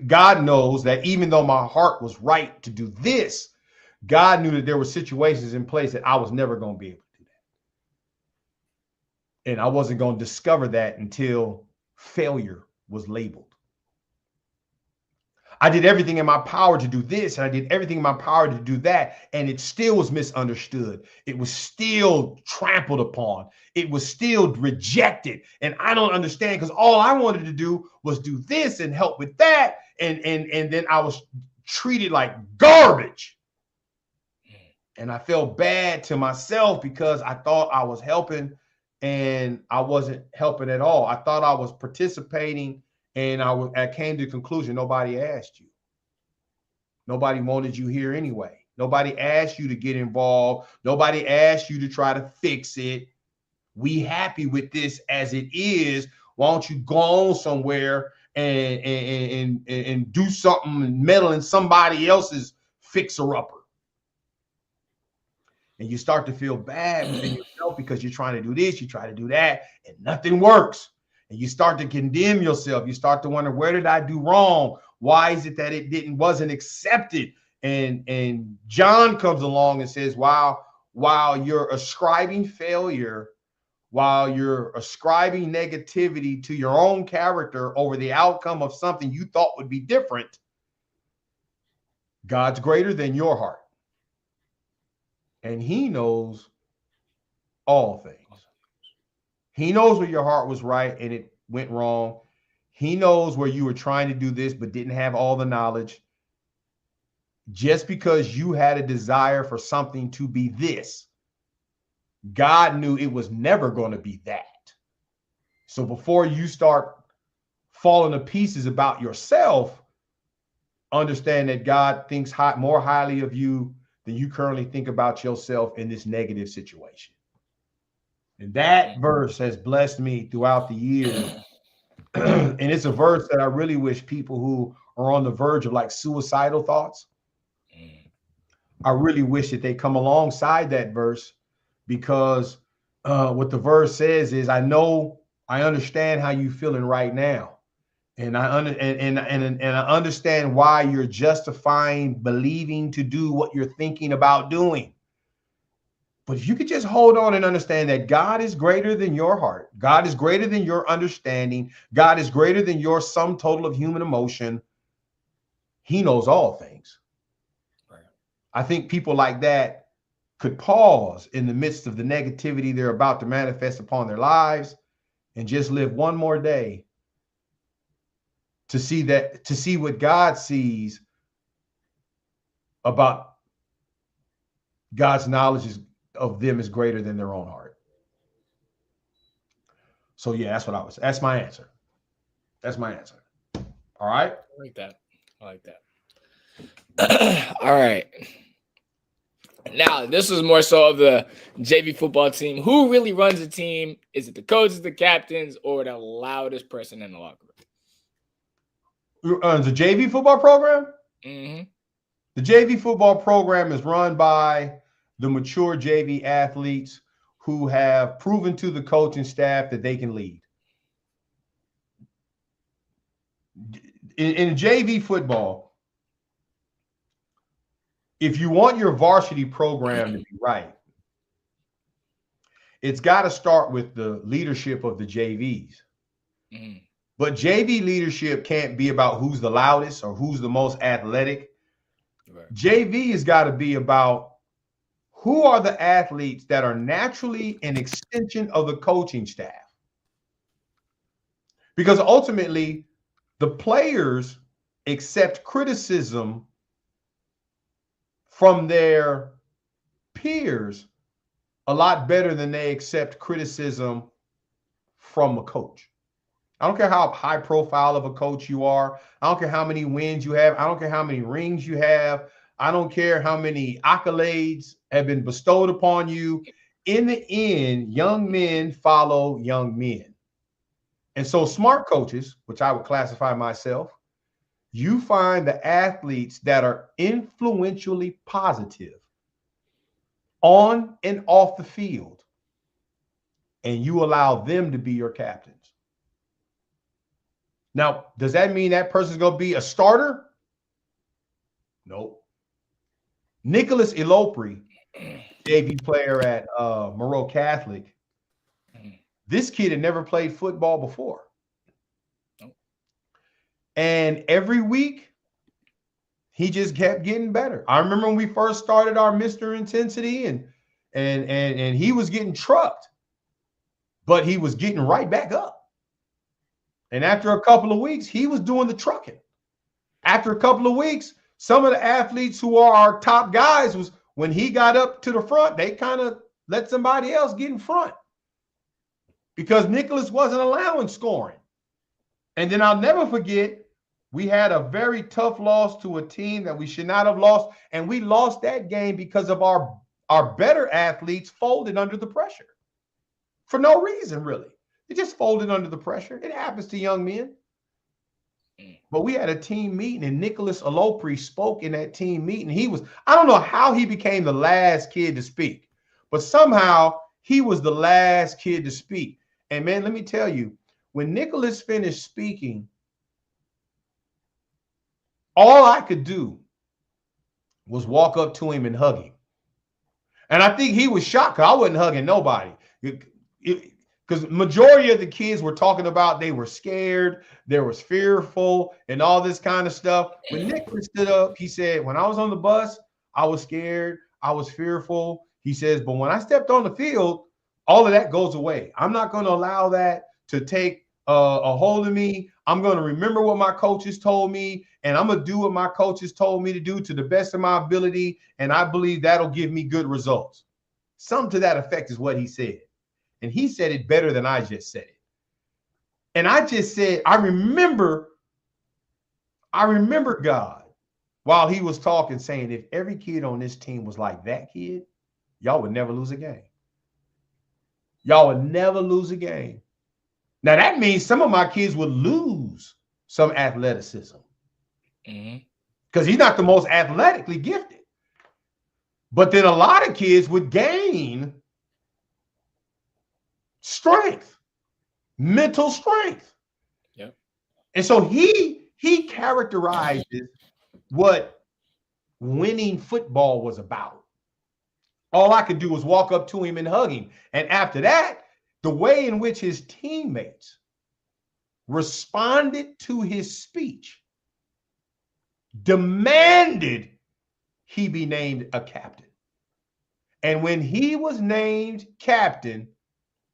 God knows that even though my heart was right to do this, God knew that there were situations in place that I was never going to be able to do that. And I wasn't going to discover that until failure was labeled. I did everything in my power to do this, and I did everything in my power to do that, and it still was misunderstood. It was still trampled upon. It was still rejected. And I don't understand, because all I wanted to do was do this and help with that. And then I was treated like garbage. And I felt bad to myself because I thought I was helping, and I wasn't helping at all. I thought I was participating, and I came to the conclusion nobody asked you. Nobody wanted you here anyway. Nobody asked you to get involved. Nobody asked you to try to fix it. We happy with this as it is. Why don't you go on somewhere and do something and meddle in somebody else's fixer-upper? And you start to feel bad within yourself because you're trying to do this, you try to do that, and nothing works. And you start to condemn yourself. You start to wonder, where did I do wrong? Why is it that it wasn't accepted? And John comes along and says, while you're ascribing failure, while you're ascribing negativity to your own character over the outcome of something you thought would be different, God's greater than your heart. And he knows all things. He knows where your heart was right and it went wrong. He knows where you were trying to do this but didn't have all the knowledge. Just because you had a desire for something to be this God knew it was never going to be that. So before you start falling to pieces about yourself, understand that God thinks more highly of you than you currently think about yourself in this negative situation. And that verse has blessed me throughout the years. And it's a verse that I really wish people who are on the verge of like suicidal thoughts, I really wish that they come alongside that verse, because what the verse says is, I understand how you feeling right now. And I understand why you're justifying believing to do what you're thinking about doing. But if you could just hold on and understand that God is greater than your heart, God is greater than your understanding, God is greater than your sum total of human emotion. He knows all things. Right. I think people like that could pause in the midst of the negativity they're about to manifest upon their lives and just live one more day to see what God sees about God's knowledge of them is greater than their own heart. So yeah, that's my answer. That's my answer. All right. I like that. All right. Now, this is more so of the JV football team. Who really runs the team? Is it the coaches, the captains, or the loudest person in the locker room? The JV football program? Mm-hmm. The JV football program is run by the mature JV athletes who have proven to the coaching staff that they can lead. In JV football, if you want your varsity program to be right, it's got to start with the leadership of the JVs. Mm-hmm. But JV leadership can't be about who's the loudest or who's the most athletic. Right. JV has got to be about who are the athletes that are naturally an extension of the coaching staff. Because ultimately, the players accept criticism from their peers a lot better than they accept criticism from a coach. I don't care how high profile of a coach you are. I don't care how many wins you have. I don't care how many rings you have. I don't care how many accolades have been bestowed upon you. In the end, young men follow young men. And so smart coaches, which I would classify myself, you find the athletes that are influentially positive on and off the field, and you allow them to be your captains. Now, does that mean that person's going to be a starter? Nope. Nicholas Elopri, JV player at Monroe Catholic, this kid had never played football before. And every week, he just kept getting better. I remember when we first started our Mr. Intensity, and he was getting trucked, but he was getting right back up. And after a couple of weeks, he was doing the trucking. After a couple of weeks, some of the athletes who are our top guys, was when he got up to the front, they kind of let somebody else get in front because Nicholas wasn't allowing scoring. And then I'll never forget, we had a very tough loss to a team that we should not have lost. And we lost that game because of our better athletes folded under the pressure for no reason, really. They just folded under the pressure. It happens to young men. But we had a team meeting, and Nicholas Elopri spoke in that team meeting. I don't know how he became the last kid to speak, but somehow he was the last kid to speak. And man, let me tell you, when Nicholas finished speaking, all I could do was walk up to him and hug him. And I think he was shocked because I wasn't hugging nobody. Because majority of the kids were talking about they were scared, they was fearful, and all this kind of stuff. When Nicholas stood up, he said, when I was on the bus, I was scared, I was fearful. He says, but when I stepped on the field, all of that goes away. I'm not going to allow that to take a hold of me. I'm going to remember what my coaches told me, and I'm going to do what my coaches told me to do to the best of my ability, and I believe that'll give me good results. Something to that effect is what he said. And he said it better than I just said it. And I just said, I remember God while he was talking saying, if every kid on this team was like that kid, y'all would never lose a game. Y'all would never lose a game. Now, that means some of my kids would lose some athleticism because he's not the most athletically gifted. But then a lot of kids would gain strength, mental strength. Yep. And so he characterizes what winning football was about. All I could do was walk up to him and hug him. And after that, the way in which his teammates responded to his speech demanded he be named a captain. And when he was named captain,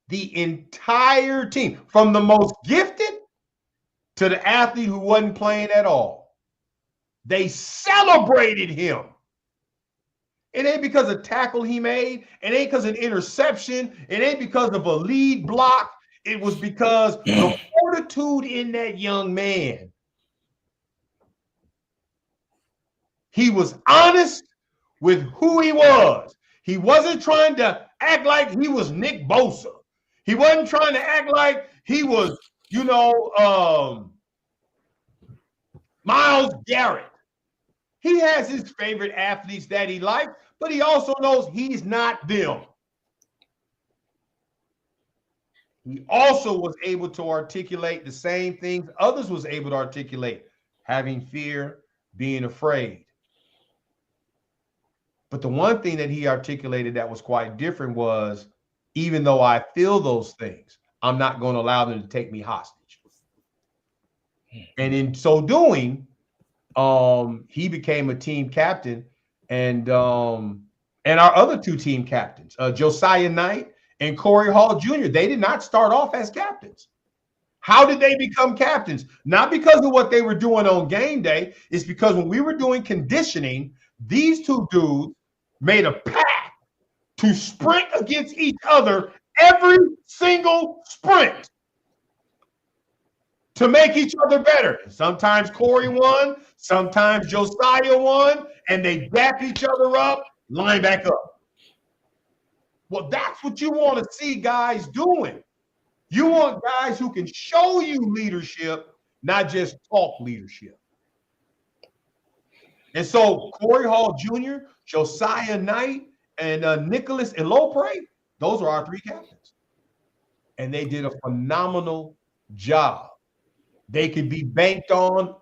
the entire team, from the most gifted to the athlete who wasn't playing at all, they celebrated him. It ain't because of tackle he made. It ain't because of an interception. It ain't because of a lead block. It was because the fortitude in that young man. He was honest with who he was. He wasn't trying to act like he was Nick Bosa. He wasn't trying to act like he was, Myles Garrett. He has his favorite athletes that he likes, but he also knows he's not them. He also was able to articulate the same things others was able to articulate, having fear, being afraid. But the one thing that he articulated that was quite different was, even though I feel those things, I'm not going to allow them to take me hostage. And in so doing, he became a team captain, and our other two team captains, Josiah Knight and Corey Hall Jr., they did not start off as captains. How did they become captains? Not because of what they were doing on game day. It's because when we were doing conditioning, these two dudes made a pact to sprint against each other every single sprint to make each other better. Sometimes Corey won, sometimes Josiah won, and they dap each other up, line back up. Well, that's what you want to see guys doing. You want guys who can show you leadership, not just talk leadership. And so Corey Hall Jr., Josiah Knight, and Nicholas Elopre, those are our three captains. And they did a phenomenal job. They could be banked on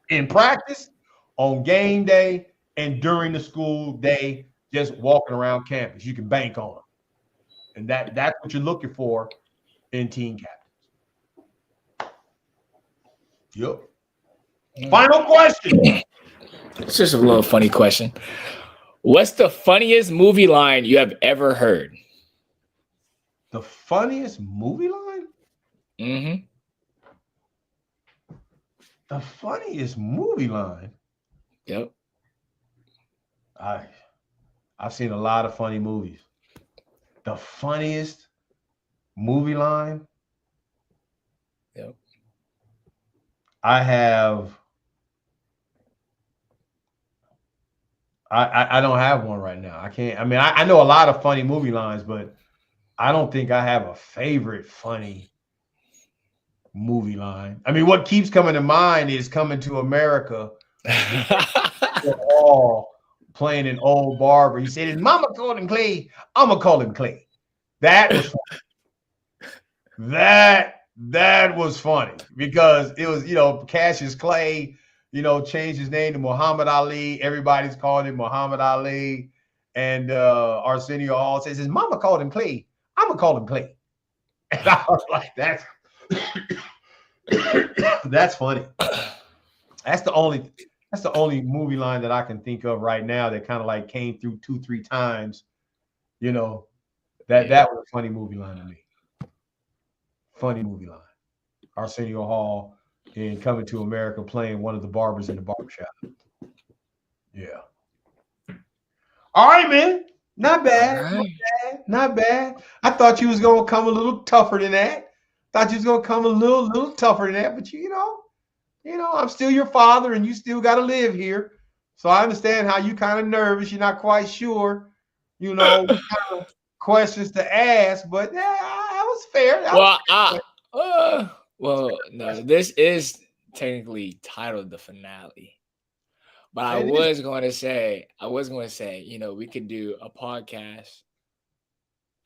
in practice, on game day, and during the school day, just walking around campus. You can bank on them. And that's what you're looking for in team captains. Yep. Final question. It's just a little funny question. What's the funniest movie line you have ever heard? The funniest movie line? Mm-hmm. The funniest movie line? Yep. I've seen a lot of funny movies. The funniest movie line? Yep. I don't have one right now. I can't. I mean, I know a lot of funny movie lines, but I don't think I have a favorite funny movie line. I mean, what keeps coming to mind is Coming to America. They're all playing an old barber. He said, his mama called him Clay. I'm going to call him Clay. That was funny. That was funny because it was, Cassius Clay, changed his name to Muhammad Ali. Everybody's calling him Muhammad Ali. And Arsenio Hall says, his mama called him Clay. I'm going to call him Clay. And I was like, that's funny. That's the only movie line that I can think of right now that kind of like came through 2-3 times. That was a funny movie line to me. Funny movie line. Arsenio Hall in Coming to America playing one of the barbers in the barbershop. Yeah. All right, man. Not bad. Not bad. Not bad. I thought you was gonna come a little tougher than that. Thought you was gonna come a little tougher than that, but you know, I'm still your father and you still gotta live here. So I understand how you kind of nervous. You're not quite sure, what kind of questions to ask, but yeah, that was fair. No, this is technically titled the finale. But I was going to say, we could do a podcast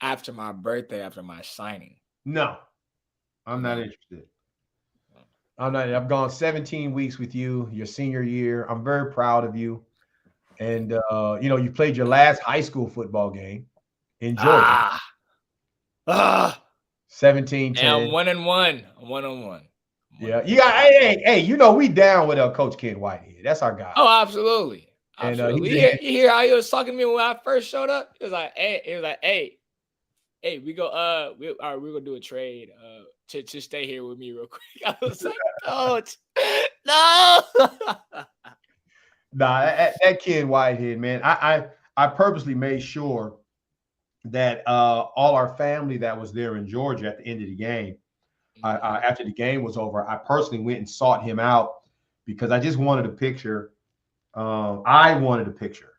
after my birthday, after my signing. No, I'm not interested. I've gone 17 weeks with you, your senior year. I'm very proud of you. And you played your last high school football game in Georgia. 17-10. And I'm 1-1. I'm 1-1. Yeah. Hey, we down with Coach QUYN Whitehead. That's our guy. Oh, absolutely. Absolutely. And, you hear how he was talking to me when I first showed up? He was like, hey, we go, we're gonna do a trade to stay here with me real quick. I was like, Coach, no. Nah, that kid Whitehead, man. I purposely made sure that all our family that was there in Georgia at the end of the game, after the game was over, I personally went and sought him out because I just wanted a picture. I wanted a picture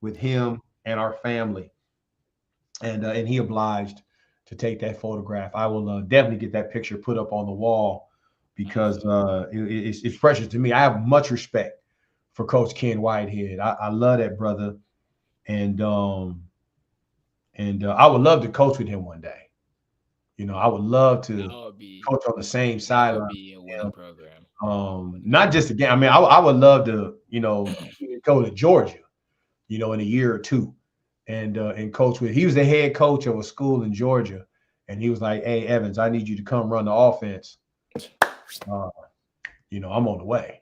with him and our family, and he obliged to take that photograph. I will definitely get that picture put up on the wall because it's precious to me. I have much respect for Coach QUYN Whitehead. I love that brother, and I would love to coach with him one day. I would love to coach on the same sideline. Be a winning program. Not just again. I mean, I would love to, go to Georgia, in a year or two, and coach with. He was the head coach of a school in Georgia, and he was like, "Hey, Evans, I need you to come run the offense." I'm on the way.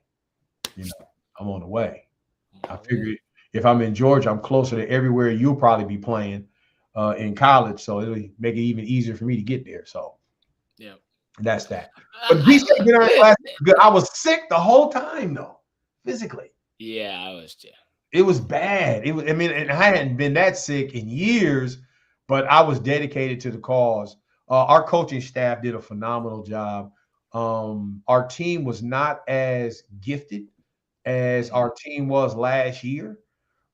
I'm on the way. I figured if I'm in Georgia, I'm closer to everywhere you'll probably be playing in college, so it'll make it even easier for me to get there. So, yeah, that's that. But I was sick the whole time, though, physically. Yeah, I was too. It was bad. And I hadn't been that sick in years, but I was dedicated to the cause. Our coaching staff did a phenomenal job. Our team was not as gifted as our team was last year,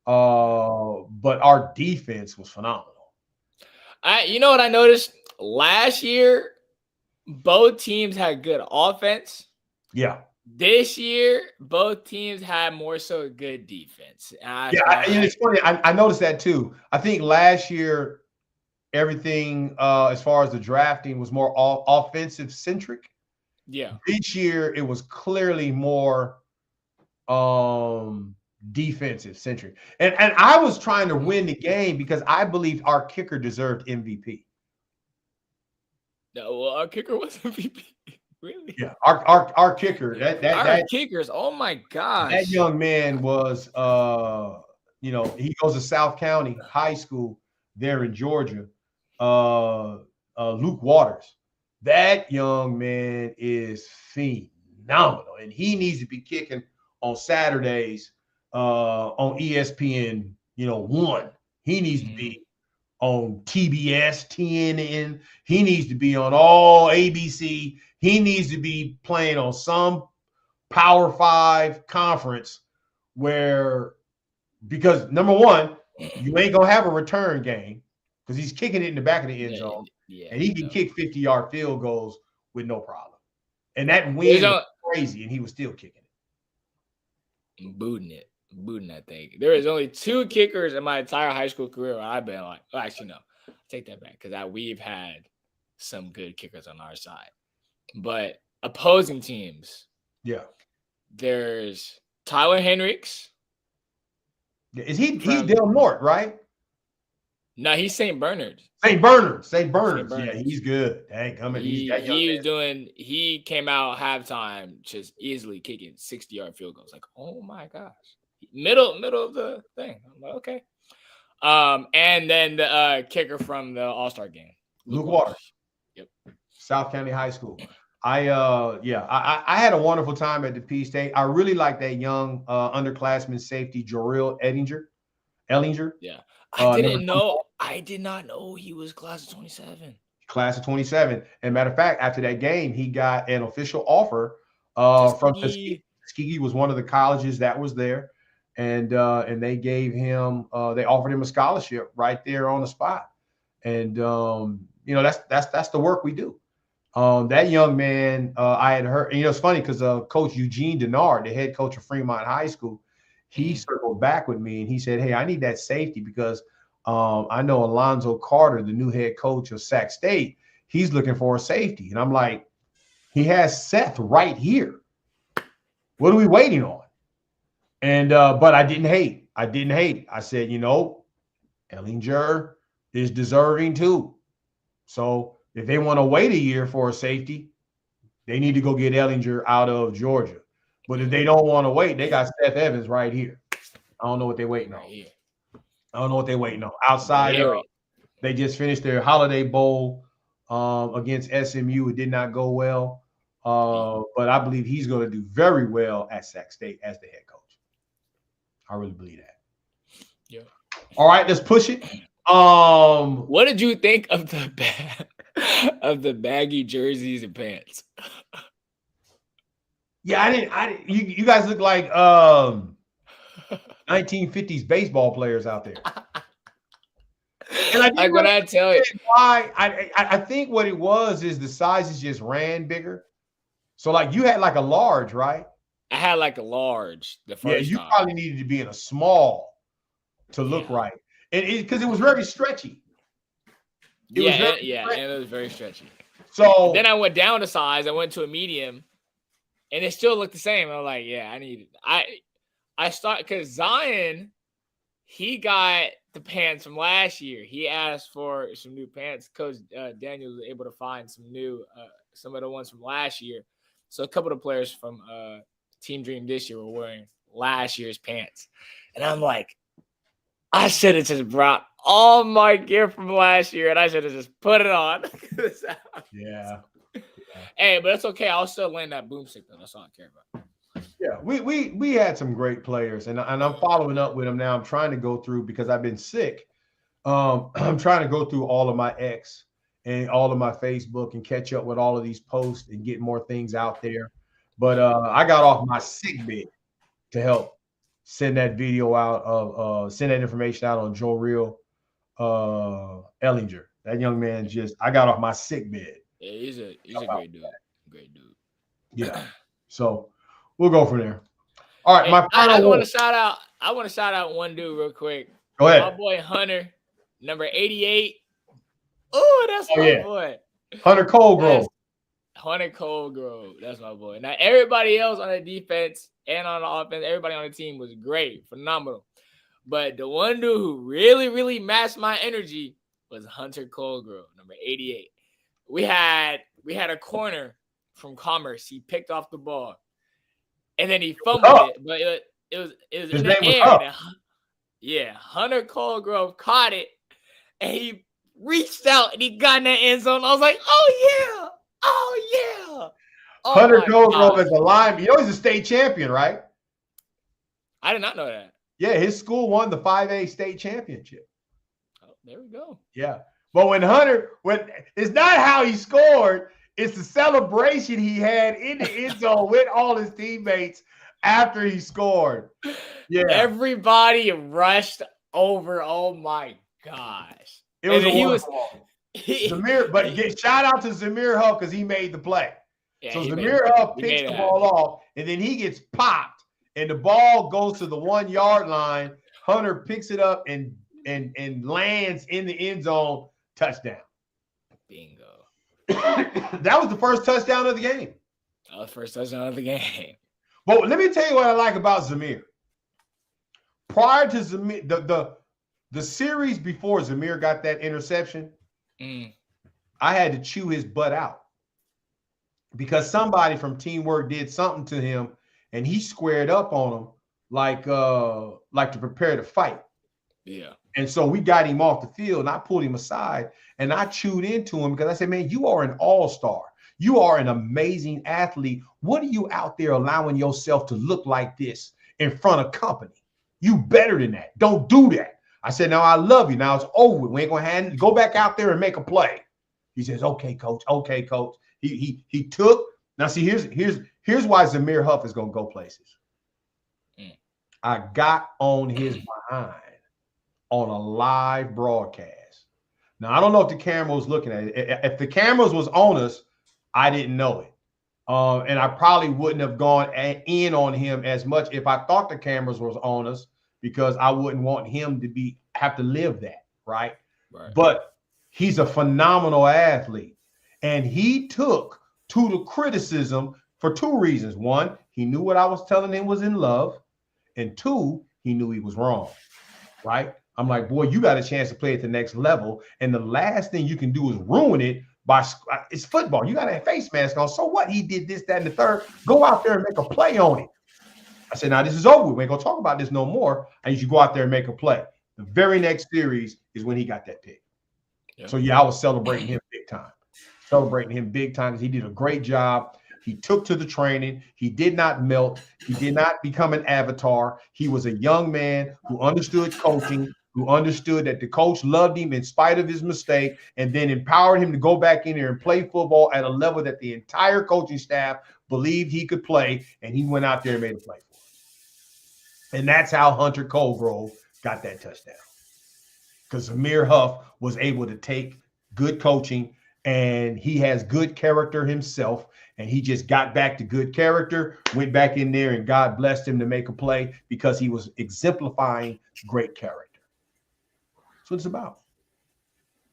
but our defense was phenomenal. You know what I noticed? Last year, both teams had good offense. Yeah. This year, both teams had more so good defense. And it's funny. I noticed that too. I think last year, everything as far as the drafting was more offensive centric. Yeah. This year, it was clearly more defensive centric. And I was trying to win the game because I believed our kicker deserved MVP. No, well, our kicker was MVP. Really? Yeah, our kicker. Our kickers. Oh my gosh. That young man was he goes to South County High School there in Georgia. Luke Waters. That young man is phenomenal, and he needs to be kicking on Saturdays on ESPN, 1. He needs to be on TBS, TNN. He needs to be on all ABC. He needs to be playing on some Power 5 conference because number one, you ain't going to have a return game because he's kicking it in the back of the end zone. Yeah, and he can kick 50-yard field goals with no problem. And that wind was crazy, and he was still kicking it. Booting that thing. There is only 2 kickers in my entire high school career where I've been like, actually, no, take that back because we've had some good kickers on our side. But opposing teams, yeah, there's Tyler Hendricks. Is he's Del Norte, right? No, he's St. Bernard. St. Bernard. Yeah, he's good. Dang, he came out halftime just easily kicking 60-yard field goals. Like, oh my gosh. Middle of the thing. I'm like, okay. And then the kicker from the All-Star game. Luke Waters. Yep. South County High School. I had a wonderful time at the P State. I really like that young underclassman safety, Jarrell Ellinger. Yeah. I didn't know. I did not know he was class of 27. Class of 27. And matter of fact, after that game, he got an official offer from Tuskegee. Tuskegee was one of the colleges that was there, and they gave him they offered him a scholarship right there on the spot. And you know, that's the work we do. That young man, I had heard, you know, it's funny because Coach Eugene Denard, the head coach of Fremont High School, he circled back with me and he said, "Hey, I need that safety because I know Alonzo Carter, the new head coach of Sac State, he's looking for a safety." And I'm like, he has Seth right here. What are we waiting on? And but I didn't hate. I said, you know, Ellinger is deserving too. So if they want to wait a year for a safety, they need to go get Ellinger out of Georgia. But if they don't want to wait, they got Seth Evans right here. I don't know what they're waiting on. Outside, they just finished their Holiday Bowl against SMU. It did not go well. But I believe he's going to do very well at Sac State as the head coach. I really believe that. Yeah. All right, let's push it. What did you think of the baggy jerseys and pants? Yeah, I didn't. You guys look like 1950s baseball players out there. And I tell you why I think what it was is the sizes just ran bigger. So like you had like a large, right? I had like a large the first you time. Probably needed to be in a small to look right. And because it was very stretchy. And it was very stretchy. So then I went down a size, I went to a medium, and it still looked the same. I'm like, yeah, I need it. I started because Zion, he got the pants from last year. He asked for some new pants. Coach Daniel was able to find some new, some of the ones from last year. So a couple of players from Team Dream this year were wearing last year's pants. And I'm like, I should have just brought all my gear from last year and I should have just put it on. Yeah. Hey, but it's okay. I'll still land that boomstick though. That's all I care about. Yeah, we had some great players, and I'm following up with them now. I'm trying to go through because I've been sick. I'm trying to go through all of my X and all of my Facebook and catch up with all of these posts and get more things out there. But I got off my sick bed to help send that video out of send that information out on Joe Real Ellinger. That young man I got off my sick bed. Yeah, he's a great dude. Great dude. Yeah. So we'll go from there. All right, my final. I want to shout out one dude real quick. Go ahead. My boy Hunter, number 88. Oh, that's my boy. Hunter Colegrove. Hunter Colegrove. That's my boy. Now everybody else on the defense and on the offense, everybody on the team was great, phenomenal. But the one dude who really, really matched my energy was Hunter Colegrove, number 88. We had a corner from Commerce. He picked off the ball. And then he fumbled it, but it was in the air. Yeah, Hunter Colegrove caught it, and he reached out and he got in that end zone. I was like, oh yeah. Oh, Hunter Colegrove is a lineman. You know he's a state champion, right? I did not know that. Yeah, his school won the 5A state championship. Oh, there we go. Yeah, but when it's not how he scored. It's the celebration he had in the end zone with all his teammates after he scored. Yeah. Everybody rushed over. Oh my gosh. It was Zamir, but shout out to Zamir Huff because he made the play. Yeah, so Zamir Huff picks the ball off, and then he gets popped, and the ball goes to the 1 yard line. Hunter picks it up and lands in the end zone. Touchdown. Bingo. That was the first touchdown of the game. That was the first touchdown of the game. But let me tell you what I like about Zamir. Prior to Zamir, the series before Zamir got that interception, I had to chew his butt out because somebody from Teamwork did something to him, and he squared up on him like to prepare to fight. Yeah. And so we got him off the field, and I pulled him aside, and I chewed into him because I said, man, you are an all-star. You are an amazing athlete. What are you out there allowing yourself to look like this in front of company? You better than that. Don't do that. I said, now I love you. Now it's over. We ain't gonna go back out there and make a play. He says, okay, coach. Okay, coach. He took. Now see, here's why Zamir Huff is gonna go places. I got on his behind on a live broadcast. Now I don't know if the camera was looking at it. If the cameras was on us, I didn't know it. And I probably wouldn't have gone in on him as much if I thought the cameras was on us, because I wouldn't want him to have to live that, right? But he's a phenomenal athlete, and he took to the criticism for two reasons. One, he knew what I was telling him was in love, and two, he knew he was wrong, right? I'm like, boy, you got a chance to play at the next level, and the last thing you can do is ruin it. It's football. You got a face mask on. So what? He did this, that, and the third. Go out there and make a play on it. I said, now this is over. We ain't gonna talk about this no more. I need you to go out there and make a play. The very next series is when he got that pick. Yeah. So yeah, I was celebrating him big time. Celebrating him big time because he did a great job. He took to the training. He did not melt. He did not become an avatar. He was a young man who understood coaching, who understood that the coach loved him in spite of his mistake, and then empowered him to go back in there and play football at a level that the entire coaching staff believed he could play, and he went out there and made a play for him. And that's how Hunter Colgrove got that touchdown. Because Zamir Huff was able to take good coaching, and he has good character himself, and he just got back to good character, went back in there, and God blessed him to make a play because he was exemplifying great character. That's what it's about.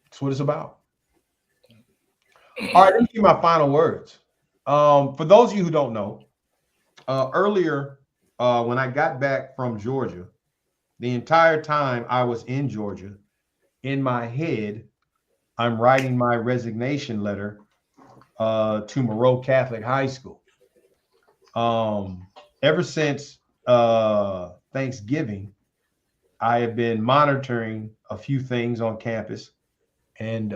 That's what it's about. All right, let me give my final words. For those of you who don't know, earlier when I got back from Georgia, the entire time I was in Georgia, in my head, I'm writing my resignation letter to Monroe Catholic High School. Ever since Thanksgiving, I have been monitoring a few things on campus and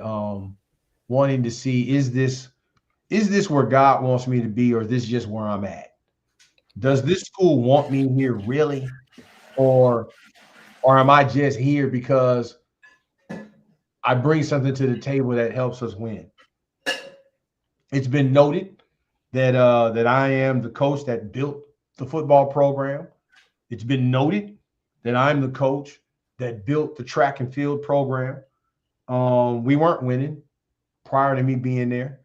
wanting to see, is this where God wants me to be, or is this just where I'm at? Does this school want me here really? Or am I just here because I bring something to the table that helps us win? It's been noted that I am the coach that built the football program. It's been noted that I'm the coach that built the track and field program. We weren't winning prior to me being there.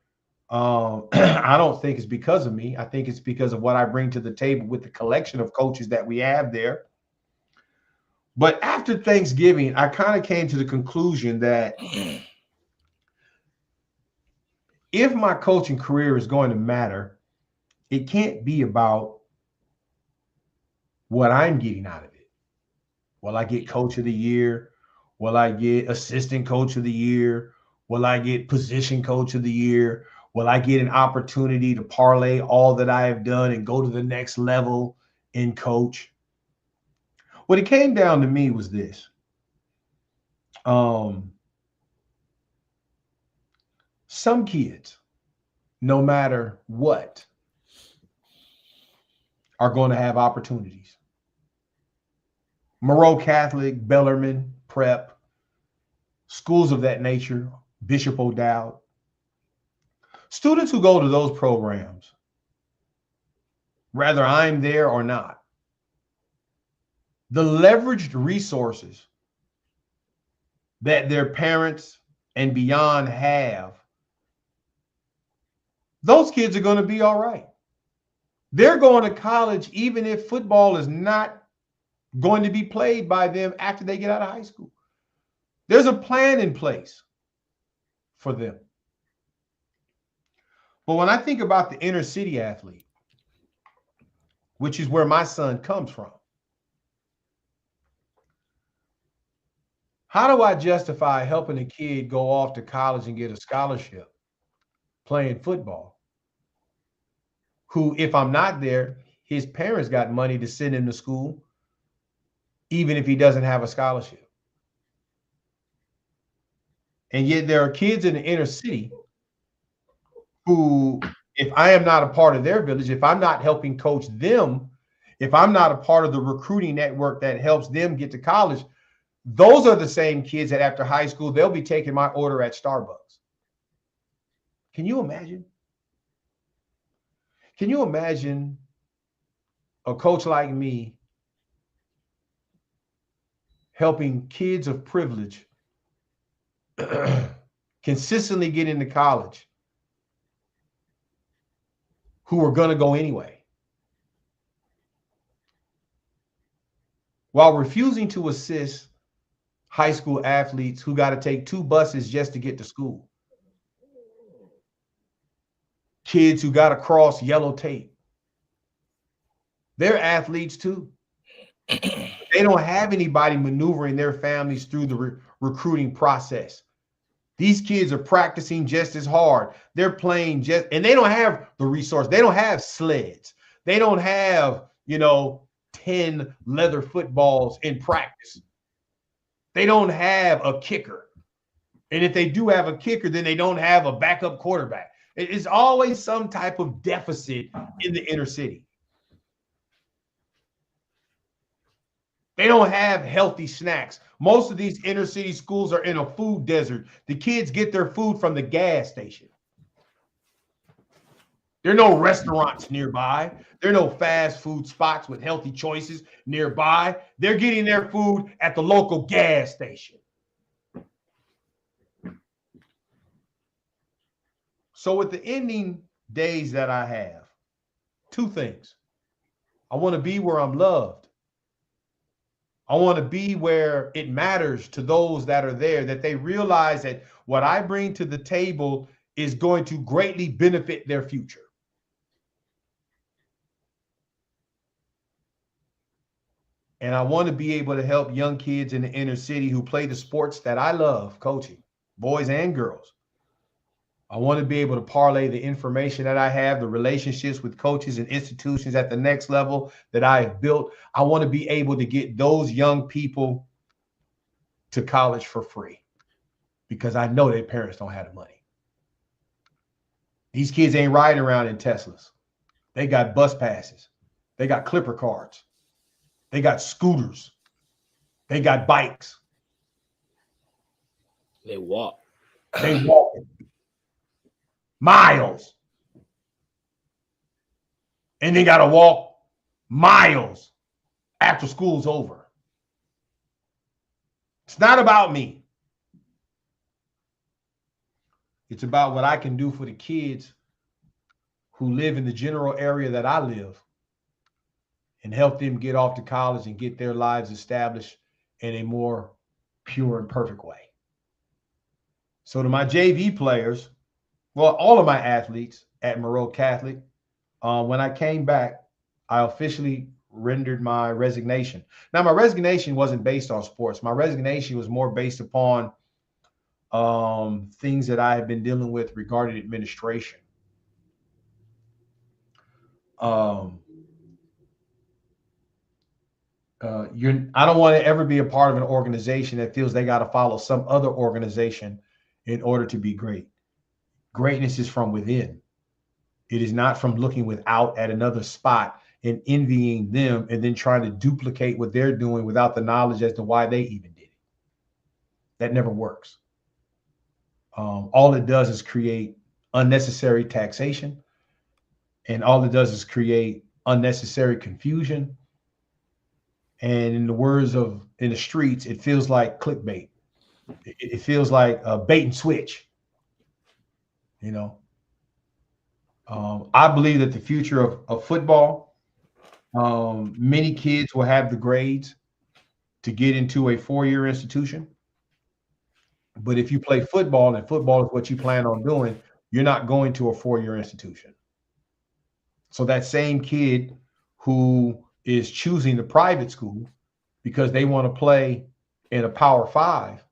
I don't think it's because of me. I think it's because of what I bring to the table with the collection of coaches that we have there. But after Thanksgiving, I kind of came to the conclusion that if my coaching career is going to matter, it can't be about what I'm getting out of it. Will I get coach of the year? Will I get assistant coach of the year? Will I get position coach of the year? Will I get an opportunity to parlay all that I have done and go to the next level in coach? What it came down to me was this. Some kids, no matter what, are going to have opportunities. Monroe Catholic, Bellarmine, Prep, schools of that nature, Bishop O'Dowd. Students who go to those programs, whether I'm there or not, the leveraged resources that their parents and beyond have, those kids are going to be all right. They're going to college even if football is not going to be played by them after they get out of high school. There's a plan in place for them. But when I think about the inner city athlete, which is where my son comes from, how do I justify helping a kid go off to college and get a scholarship playing football, who, if I'm not there, his parents got money to send him to school, even if he doesn't have a scholarship? And yet there are kids in the inner city who, if I am not a part of their village, if I'm not helping coach them, if I'm not a part of the recruiting network that helps them get to college, Those are the same kids that after high school, they'll be taking my order at Starbucks. Can you imagine? Can you imagine a coach like me helping kids of privilege consistently get into college who are going to go anyway, while refusing to assist high school athletes who got to take 2 buses just to get to school? Kids who got to cross yellow tape. They're athletes too. They don't have anybody maneuvering their families through the recruiting process. These kids are practicing just as hard. They're playing and they don't have the resource. They don't have sleds. They don't have, 10 leather footballs in practice. They don't have a kicker. And if they do have a kicker, then they don't have a backup quarterback. It's always some type of deficit in the inner city. They don't have healthy snacks. Most of these inner city schools are in a food desert. The kids get their food from the gas station. There are no restaurants nearby. There are no fast food spots with healthy choices nearby. They're getting their food at the local gas station. So with the ending days that I have, 2 things. I want to be where I'm loved. I want to be where it matters to those that are there, that they realize that what I bring to the table is going to greatly benefit their future. And I want to be able to help young kids in the inner city who play the sports that I love coaching, boys and girls. I want to be able to parlay the information that I have, the relationships with coaches and institutions at the next level that I have built. I want to be able to get those young people to college for free because I know their parents don't have the money. These kids ain't riding around in Teslas. They got bus passes. They got Clipper cards. They got scooters. They got bikes. They walk. They walk miles. And they got to walk miles after school's over. It's not about me. It's about what I can do for the kids who live in the general area that I live and help them get off to college and get their lives established in a more pure and perfect way. So to my JV players, well, all of my athletes at Monroe Catholic, when I came back, I officially rendered my resignation. Now, my resignation wasn't based on sports. My resignation was more based upon things that I have been dealing with regarding administration. I don't want to ever be a part of an organization that feels they got to follow some other organization in order to be great. Greatness is from within. It is not from looking without at another spot and envying them and then trying to duplicate what they're doing without the knowledge as to why they even did it. That never works. All it does is create unnecessary taxation, and all it does is create unnecessary confusion. And in the words of in the streets, it feels like clickbait. It feels like a bait and switch. I believe that the future of football, many kids will have the grades to get into a 4-year institution. But if you play football and football is what you plan on doing, you're not going to a 4-year institution. So that same kid who is choosing the private school because they want to play in a Power 5,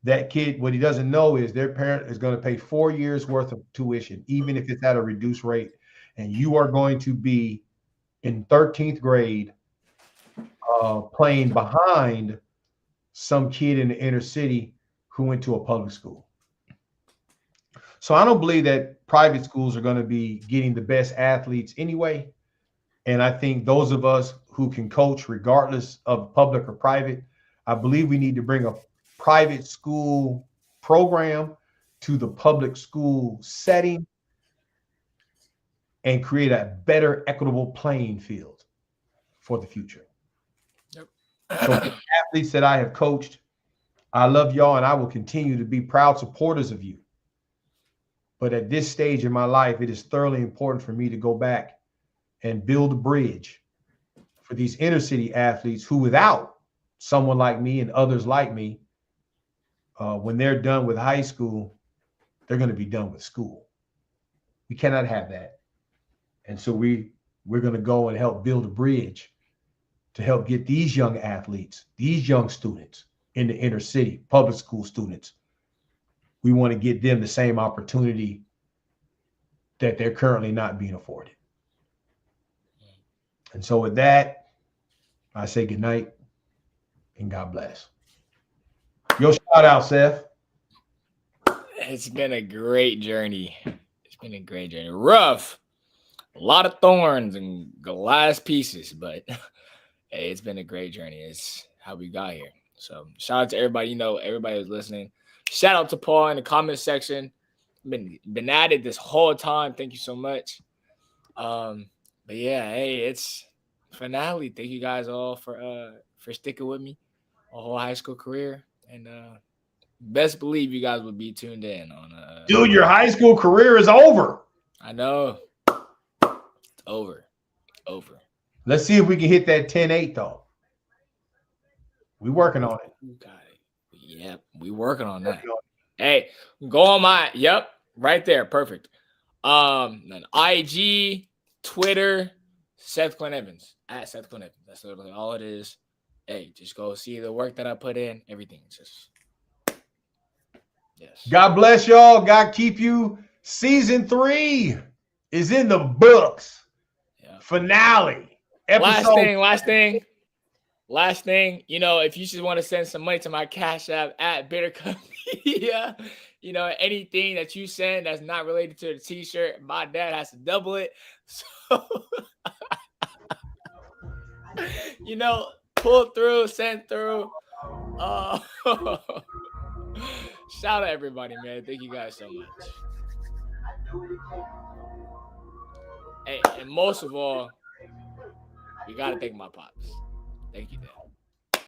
that kid, what he doesn't know is their parent is going to pay 4 years worth of tuition, even if it's at a reduced rate. And you are going to be in 13th grade playing behind some kid in the inner city who went to a public school. So I don't believe that private schools are going to be getting the best athletes anyway. And I think those of us who can coach regardless of public or private, I believe we need to bring a private school program to the public school setting and create a better equitable playing field for the future. Yep. So for the athletes that I have coached, I love y'all and I will continue to be proud supporters of you. But at this stage in my life, it is thoroughly important for me to go back and build a bridge for these inner city athletes who, without someone like me and others like me, when they're done with high school, they're going to be done with school. We cannot have that. And so we're going to go and help build a bridge to help get these young athletes, these young students in the inner city, public school students. We want to get them the same opportunity that they're currently not being afforded. And so with that, I say good night and God bless. Yo, shout out, Seth. It's been a great journey. It's been a great journey. Rough. A lot of thorns and glass pieces, but hey, it's been a great journey. It's how we got here. So shout out to everybody, everybody who's listening. Shout out to Paul in the comment section. Been at it this whole time. Thank you so much. But yeah, hey, it's finale. Thank you guys all for sticking with me a whole high school career. And best believe you guys will be tuned in on dude, your high school career is over. I know. It's over. Let's see if we can hit that 10-8 though. We working on it. Got it. Yep, we working on that. Hey, go on my right there. Perfect. Then IG, Twitter, Seth QUYN Evans at Seth QUYN Evans. That's literally all it is. Hey, just go see the work that I put in. Everything. Just yes. God bless y'all. God keep you. Season 3 is in the books. Yeah. Finale. Episode. Last thing. If you just want to send some money to my Cash App at Bittercup Media, anything that you send that's not related to the t-shirt, my dad has to double it. So, pull through, send through. Shout out everybody, man. Thank you guys so much. Hey, and most of all, we got to thank my pops. Thank you, Dad.